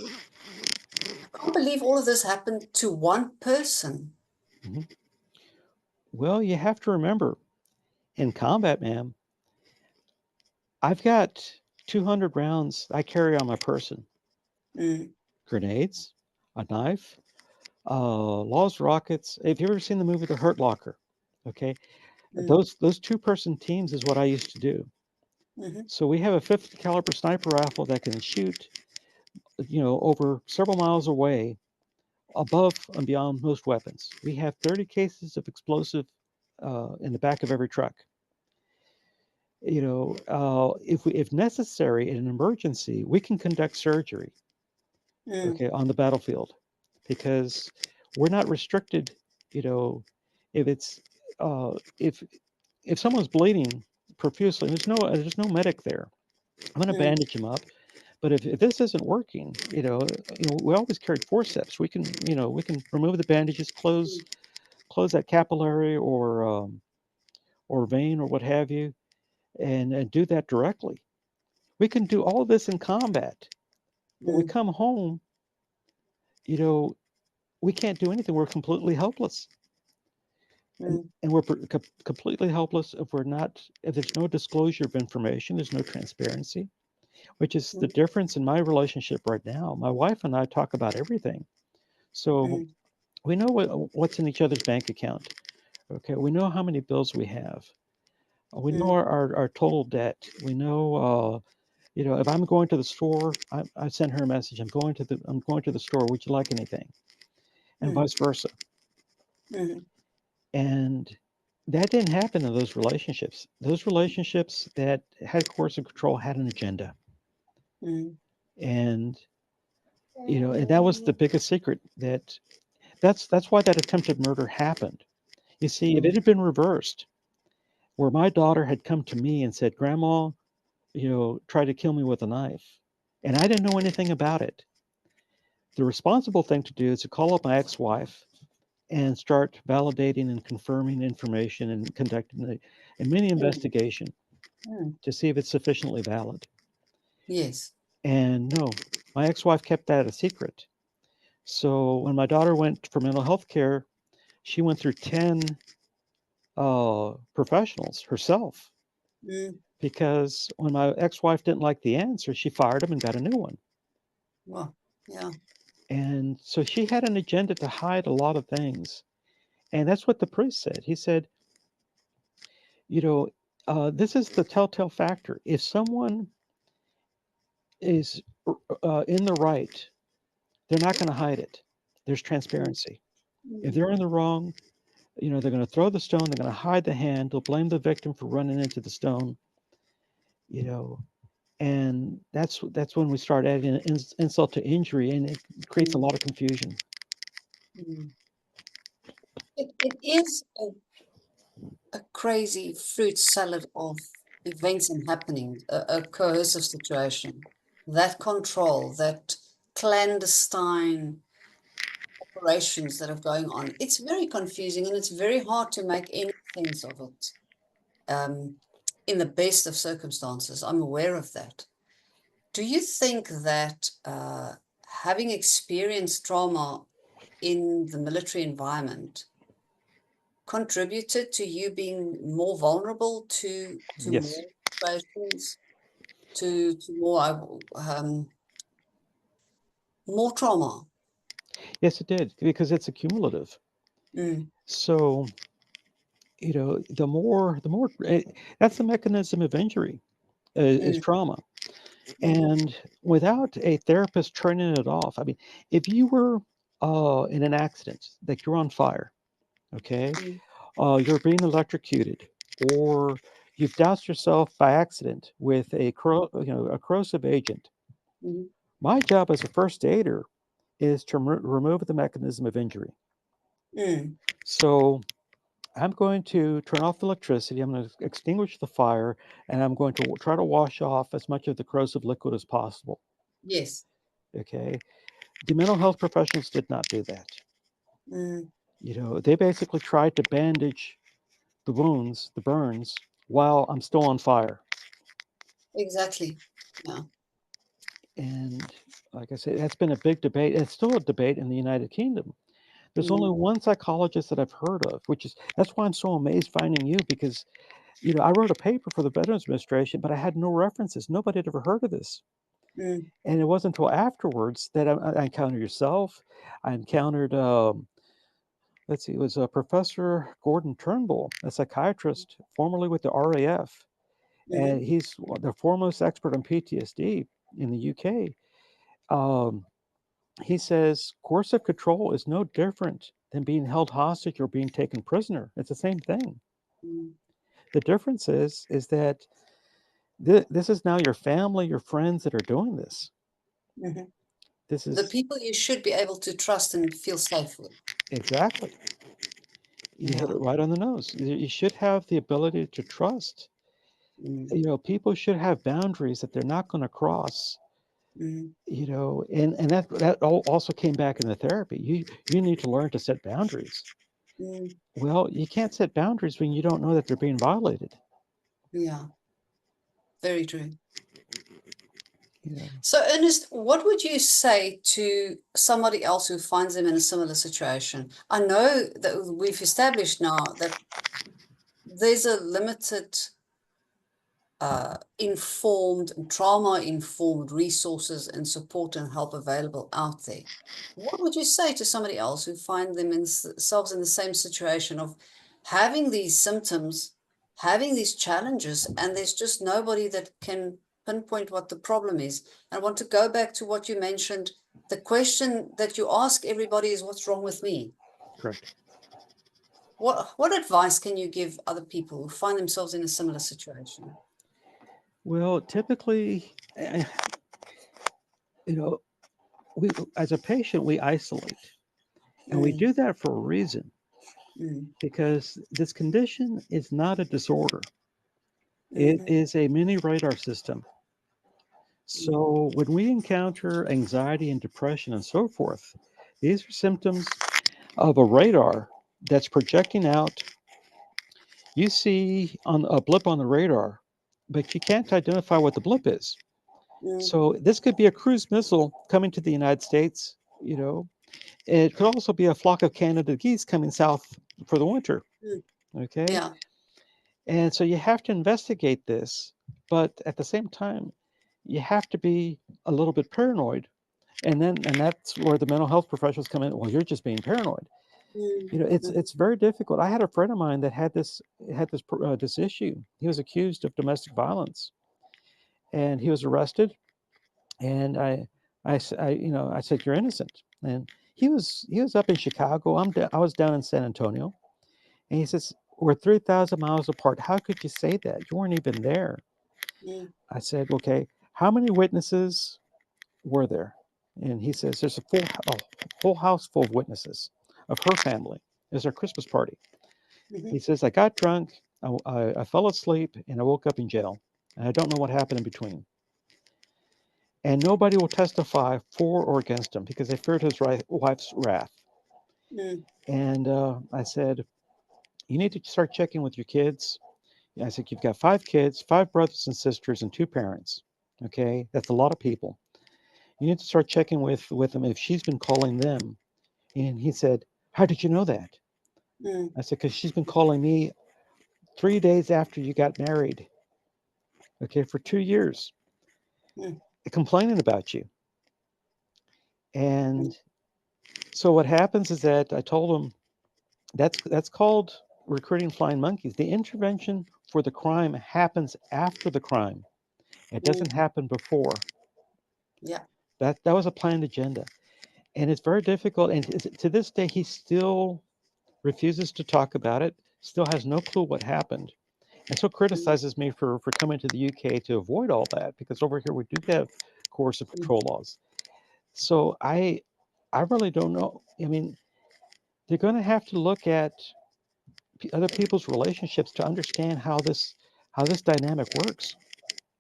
I can't believe all of this happened to one person? Hmm. Well, you have to remember in combat, ma'am, I've got 200 rounds I carry on my person, Mm, grenades, a knife, Laws rockets. Have you ever seen the movie The Hurt Locker? Okay, mm, those two-person teams is what I used to do. mm-hmm, So we have a 50 caliber sniper rifle that can shoot, over several miles away, above and beyond most weapons. We have 30 cases of explosive in the back of every truck. If necessary in an emergency, we can conduct surgery, mm, okay, on the battlefield, because we're not restricted. You know, if it's if someone's bleeding profusely, there's no medic there. I'm going to mm, bandage him up. But if this isn't working, we always carried forceps. We can remove the bandages, mm, close that capillary or vein or what have you, and do that directly. We can do all this in combat, but we mm, come home, you know, we can't do anything. We're completely helpless, and mm, and we're completely helpless if there's no disclosure of information, there's no transparency, which is the mm, difference in my relationship right now. My wife and I talk about everything, so mm, we know what's in each other's bank account. Okay, we know how many bills we have. We know mm, our total debt. We know, if I'm going to the store, I send her a message. I'm going to the store. Would you like anything? And mm, vice versa. mm, And that didn't happen in those relationships. Those relationships that had coercive control had an agenda, mm, and and that was the biggest secret. That's why that attempted murder happened. You see, if it mm, had been reversed, where my daughter had come to me and said, "Grandma, tried to kill me with a knife," and I didn't know anything about it. The responsible thing to do is to call up my ex-wife and start validating and confirming information and conducting a mini mm, investigation mm. to see if it's sufficiently valid. Yes. And no, my ex-wife kept that a secret. So when my daughter went for mental health care, she went through 10 professionals herself, Mm. because when my ex-wife didn't like the answer, she fired him and got a new one. Well, yeah. And so she had an agenda to hide a lot of things. And that's what the priest said. He said, you know, this is the telltale factor. If someone is in the right, they're not going to hide it. There's Mm, transparency. If mm, they're in the wrong, they're going to throw the stone, they're going to hide the hand, they'll blame the victim for running into the stone, you know, and that's when we start adding insult to injury, and it creates a mm, lot of confusion. mm. It is. a crazy fruit salad of events and happenings, a coercive situation, that control, that clandestine operations that are going on. It's very confusing and it's very hard to make any sense of it. Um, in the best of circumstances, I'm aware of that. Do you think that having experienced trauma in the military environment contributed to you being more vulnerable to Yes. more situations, to more trauma? Yes, it did, because it's accumulative. Mm, So, that's the mechanism of injury, is mm, trauma. mm, And without a therapist turning it off, I mean, if you were in an accident, like you're on fire, okay, mm, you're being electrocuted, or you've doused yourself by accident with a corrosive agent. mm, My job as a first aider is to remove the mechanism of injury. mm, So I'm going to turn off the electricity. I'm going to extinguish the fire, and I'm going to try to wash off as much of the corrosive liquid as possible. yes. Okay. The mental health professionals did not do that. Mm, They basically tried to bandage the wounds, the burns, while I'm still on fire. exactly. Yeah. And like I said, that's been a big debate. It's still a debate in the United Kingdom. There's only Mm, one psychologist that I've heard of, that's why I'm so amazed finding you, because I wrote a paper for the Veterans Administration, but I had no references. Nobody had ever heard of this. mm, And it wasn't until afterwards that I encountered yourself. I encountered, let's see, it was Professor Gordon Turnbull, a psychiatrist formerly with the RAF. mm, And he's the foremost expert on PTSD in the UK. Um, he says coercive control is no different than being held hostage or being taken prisoner. It's the same thing. mm, The difference is that this is now your family, your friends that are doing this. mhm. This The is people you should be able to trust and feel safe with. exactly. You hit Yeah. it right on the nose. You should have the ability to trust. Mm, People should have boundaries that they're not going to cross. mm, And that also came back in the therapy. You need to learn to set boundaries. mm, Well, you can't set boundaries when you don't know that they're being violated. yeah. Very true. You know, So, Ernest, what would you say to somebody else who finds them in a similar situation? I know that we've established now that there's a limited informed, trauma-informed resources and support and help available out there. What would you say to somebody else who find themselves in the same situation of having these symptoms, having these challenges, and there's just nobody that can pinpoint what the problem is? I want to go back to what you mentioned. The question that you ask everybody is, what's wrong with me? correct. What advice can you give other people who find themselves in a similar situation? Well, typically, you know, we as a patient we isolate, and we Mm, do that for a reason, mm, because this condition is not a disorder. It mhm. is a mini radar system. Mm, So when we encounter anxiety and depression and so forth, these are symptoms of a radar that's projecting out. You see on a blip on the radar, but you can't identify what the blip is. mm, So this could be a cruise missile coming to the United States. It could also be a flock of Canada geese coming south for the winter. mm. Okay. Yeah. And so you have to investigate this, but at the same time, you have to be a little bit paranoid. And that's where the mental health professionals come in. Well, you're just being paranoid. Mm, It's mm, it's very difficult. I had a friend of mine that had this issue. He was accused of domestic violence, and he was arrested. And I said, "You're innocent." And he was up in Chicago. I was down in San Antonio. And he says, "We're 3,000 miles apart. How could you say that? You weren't even there." mm, I said, "Okay, how many witnesses were there?" And he says, "There's a whole house full of witnesses of her family. It was her Christmas party." Mm-hmm. He says, I got drunk, I fell asleep, and I woke up in jail. And I don't know what happened in between. And nobody will testify for or against him because they feared his wife's wrath. Mm, And I said, you need to start checking with your kids. I said, you've got 5 kids, 5 brothers and sisters, and 2 parents. Okay, that's a lot of people. You need to start checking with them if she's been calling them. And he said, how did you know that? mm, I said, because she's been calling me 3 days after you got married, okay, for 2 years, mm, complaining about you. mm, And so what happens is that I told him that's called recruiting flying monkeys. The intervention for the crime happens after the crime. It mm. doesn't happen before. Yeah. That was a planned agenda, and it's very difficult. And to this day, he still refuses to talk about it. Still has no clue what happened, and so Mm, criticizes me for coming to the UK to avoid all that because over here we do have coercive mm, control laws. So I really don't know. I mean, they're going to have to look at other people's relationships to understand how this dynamic works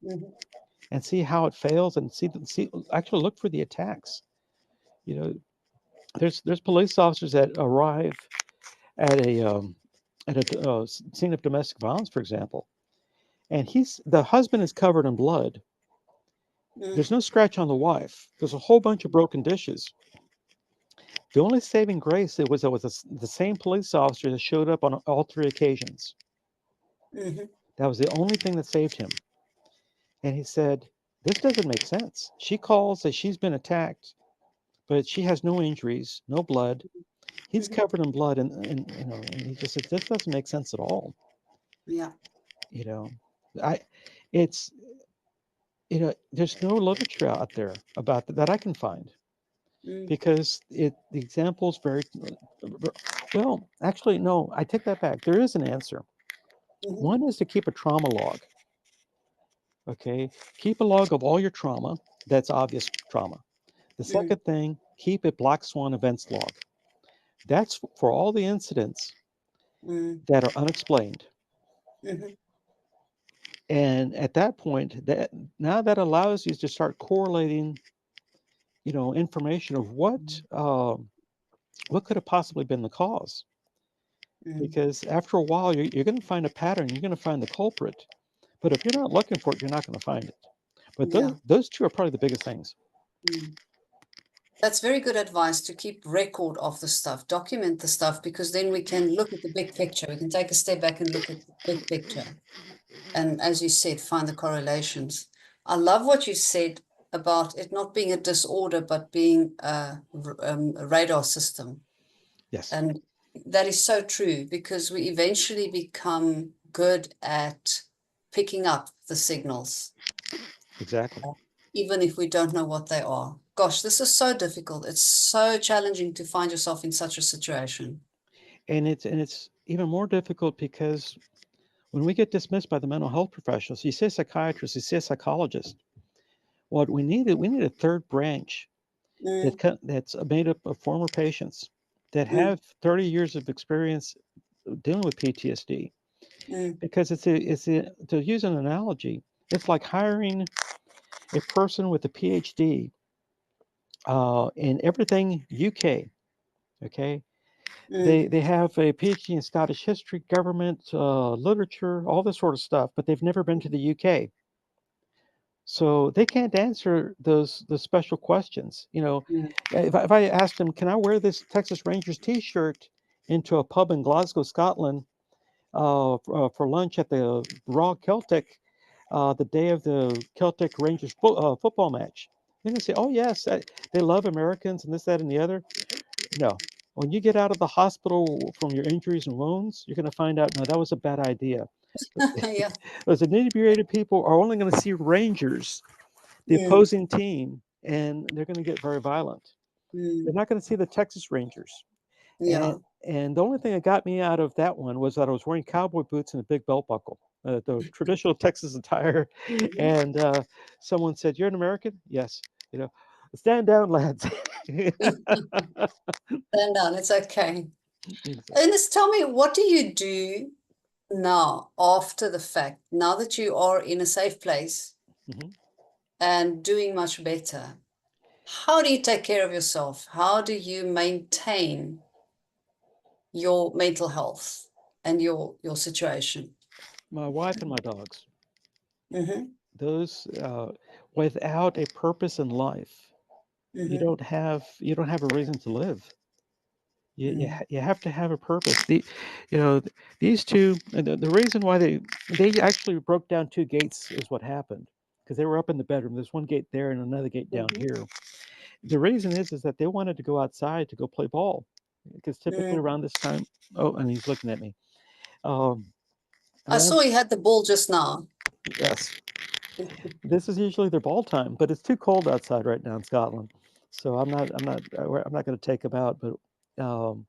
mhm, and see how it fails and see actually look for the attacks. You know, there's police officers that arrive at a scene of domestic violence, for example, and the husband is covered in blood. mm, There's no scratch on the wife. There's a whole bunch of broken dishes. The only saving grace it was the same police officer that showed up on all 3 occasions. mhm, That was the only thing that saved him. And he said, "This doesn't make sense. She calls that she's been attacked, but she has no injuries, no blood. He's mhm. covered in blood, and he just said this doesn't make sense at all. Yeah. You know, I, it's there's no literature out there about that I can find Mm, because the examples very well. Actually, no, I take that back. There is an answer. mhm, One is to keep a trauma log. Okay, keep a log of all your trauma. That's obvious trauma. The mm, second thing, keep a black swan events log. That's for all the incidents mm, that are unexplained. mhm, And at that point, that allows you to start correlating, information of what could have possibly been the cause. mm. Because after a while, you're going to find a pattern. You're going to find the culprit. But if you're not looking for it, you're not going to find it. But Yeah. those two are probably the biggest things. Mm. That's very good advice to keep record of the stuff, document the stuff, because then we can look at the big picture. We can take a step back and look at the big picture. And as you said, find the correlations. I love what you said about it not being a disorder, but being a radar system. Yes, And that is so true because we eventually become good at picking up the signals, exactly. uh, even if we don't know what they are. Gosh, this is so difficult. It's so challenging to find yourself in such a situation. And it's even more difficult because when we get dismissed by the mental health professionals, you say psychiatrist, you say psychologist. What we need a third branch Mm, that's made up of former patients that mm, have 30 years of experience dealing with PTSD. mm, Because to use an analogy, it's like hiring a person with a PhD in everything UK. Okay, mm, they have a PhD in Scottish history, government, literature, all this sort of stuff, but they've never been to the UK. So they can't answer those special questions. mm, If I asked them, can I wear this Texas Rangers T-shirt into a pub in Glasgow, Scotland, for lunch at the Raw Celtic, the day of the Celtic Rangers football match? They're gonna say, "Oh yes, they love Americans and this, that, and the other." No. When you get out of the hospital from your injuries and wounds, you're going to find out, no, that was a bad idea. yeah, Those inebriated people are only going to see Rangers, the mm, opposing team, and they're going to get very violent. They're mm, not going to see the Texas Rangers. And yeah. and the only thing that got me out of that one was that I was wearing cowboy boots and a big belt buckle, the traditional Texas attire. Mhm. And someone said, "You're an American?" Yes. You know, stand down, lads. Stand down, it's okay. Exactly. Ernest, tell me, what do you do now after the fact, now that you are in a safe place Mhm. and doing much better? How do you take care of yourself? How do you maintain your mental health and your situation? My wife and my dogs. Mm-hmm. Those without a purpose in life, Mm-hmm. you don't have a reason to live. Mm. You have to have a purpose. You know, these two. And the reason why they actually broke down two gates is what happened because they were up in the bedroom. There's one gate there and another gate down Mm-hmm. here. The reason is that they wanted to go outside to go play ball because typically Mm. around this time. Oh, and he's looking at me. Um, I around saw you had the ball just now. yes, this is usually their ball time, but it's too cold outside right now in Scotland, so I'm not going to take them out. But no,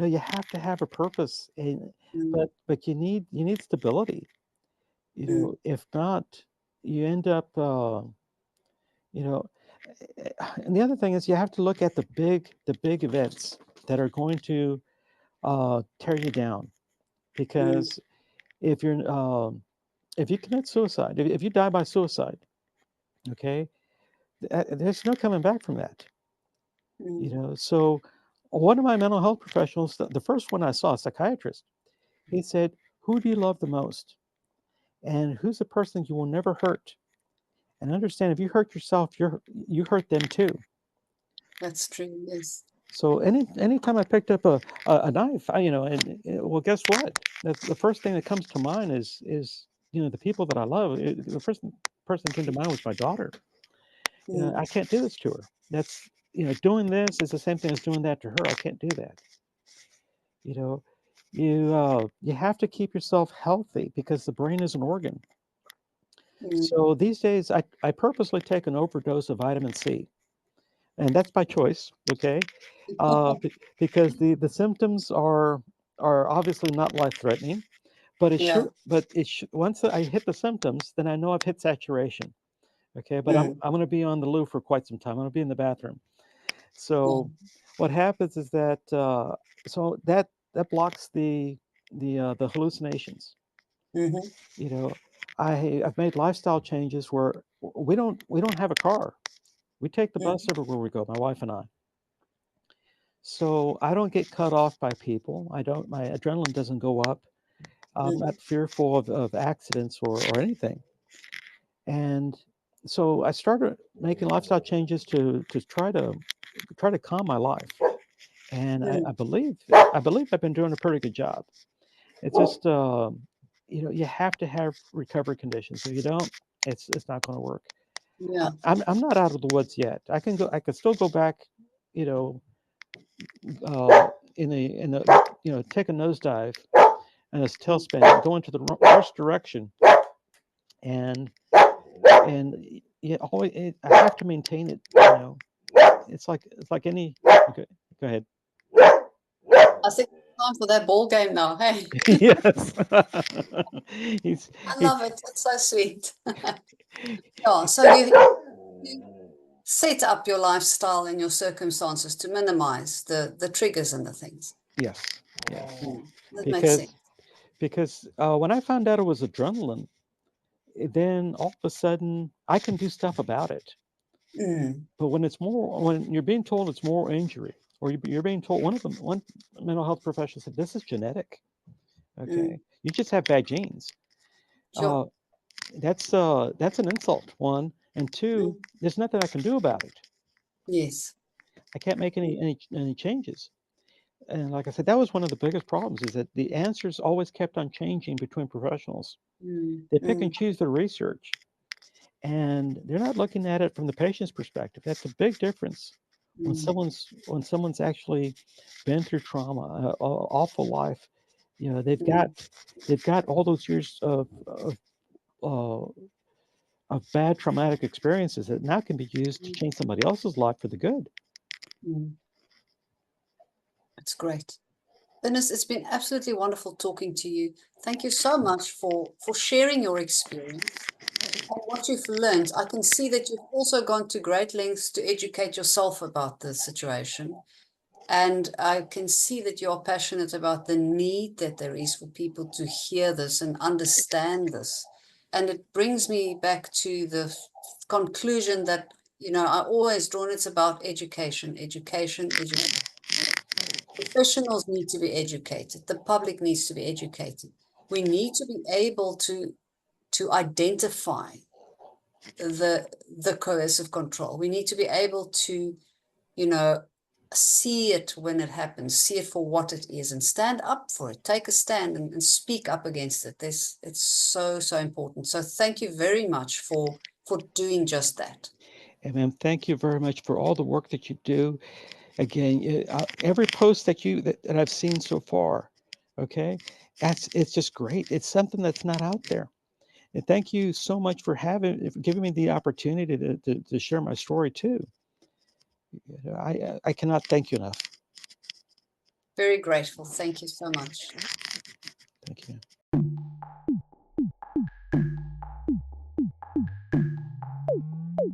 you have to have a purpose, and Mm. but you need stability. You Mm. know, if not, you end up you know. And the other thing is you have to look at the big events that are going to tear you down Mm. because if you're if you commit suicide, if you die by suicide, okay, there's no coming back from that. You Mm. know, so one of my mental health professionals, the first one I saw, a psychiatrist, he said, "Who do you love the most, and who's the person you will never hurt? And understand, if you hurt yourself, you hurt them too." That's true, yes. So anytime I picked up a knife, well, guess what? That's the first thing that comes to mind is the people that I love. The first person that came to mind was my daughter. Mm. I can't do this to her. That's doing this is the same thing as doing that to her. I can't do that. You know, you have to keep yourself healthy because the brain is an organ. Mm. So these days, I purposely take an overdose of vitamin C, and that's by choice. Okay, because the symptoms are obviously not life threatening, but Yeah. once I hit the symptoms, then I know I've hit saturation. Okay, but Mm. I'm going to be on the loo for quite some time. I'm going to be in the bathroom. Yeah. So what happens is that that blocks the hallucinations. Mm-hmm. You know, I've made lifestyle changes where we don't have a car. We take the bus Mm. everywhere we go, my wife and I. So I don't get cut off by people. I don't. My adrenaline doesn't go up. I'm Mm. not fearful of accidents or anything. And so I started making lifestyle changes to try to calm my life. And Mm. I believe I've been doing a pretty good job. It's just you have to have recovery conditions. If you don't, it's not going to work. Yeah. I'm not out of the woods yet. I can still go back, you know, in the take a nosedive and a Mm. tailspin, go into the worst direction, and yeah, always I have to maintain it. It's like any. Okay, go ahead. I think it's time for that ball game now. Hey, Yes. he's I he, love it. It's so sweet. Yeah. So you set up your lifestyle and your circumstances to minimize the triggers and the things. yes, yes. Mm. That makes sense. Because when I found out it was adrenaline, then all of a sudden I can do stuff about it. Mm. But when you're being told it's more injury, or you're being told one mental health professional said this is genetic. Okay, Mm. you just have bad genes. Sure. Uh, that's an insult. One and two, Mm. there's nothing I can do about it. Yes. I can't make any changes. And like I said, that was one of the biggest problems is that the answers always kept on changing between professionals. Mm. They pick and Mm. choose their research, and they're not looking at it from the patient's perspective. That's a big difference Mm. when someone's actually been through trauma, awful life. You know, Mm. they've got all those years uh, of bad traumatic experiences that now can be used to Mm. change somebody else's life for the good. Mm. It's great. Ernest, it's been absolutely wonderful talking to you. Thank you so much for sharing your experience and what you've learned. I can see that you've also gone to great lengths to educate yourself about the situation. And I can see that you're passionate about the need that there is for people to hear this and understand this. And it brings me back to the conclusion that, I always drawn it's about education, education, education. Professionals need to be educated. The public needs to be educated. We need to be able to identify the coercive control. We need to be able to, you know, see it when it happens, see it for what it is, and stand up for it. Take a stand and speak up against it. It's so, so important. So thank you very much for doing just that. And ma'am, thank you very much for all the work that you do. Again, every post that I've seen so far, okay, it's just great. It's something that's not out there. And thank you so much for giving me the opportunity to share my story too. I cannot thank you enough. Very grateful. Thank you so much. Thank you.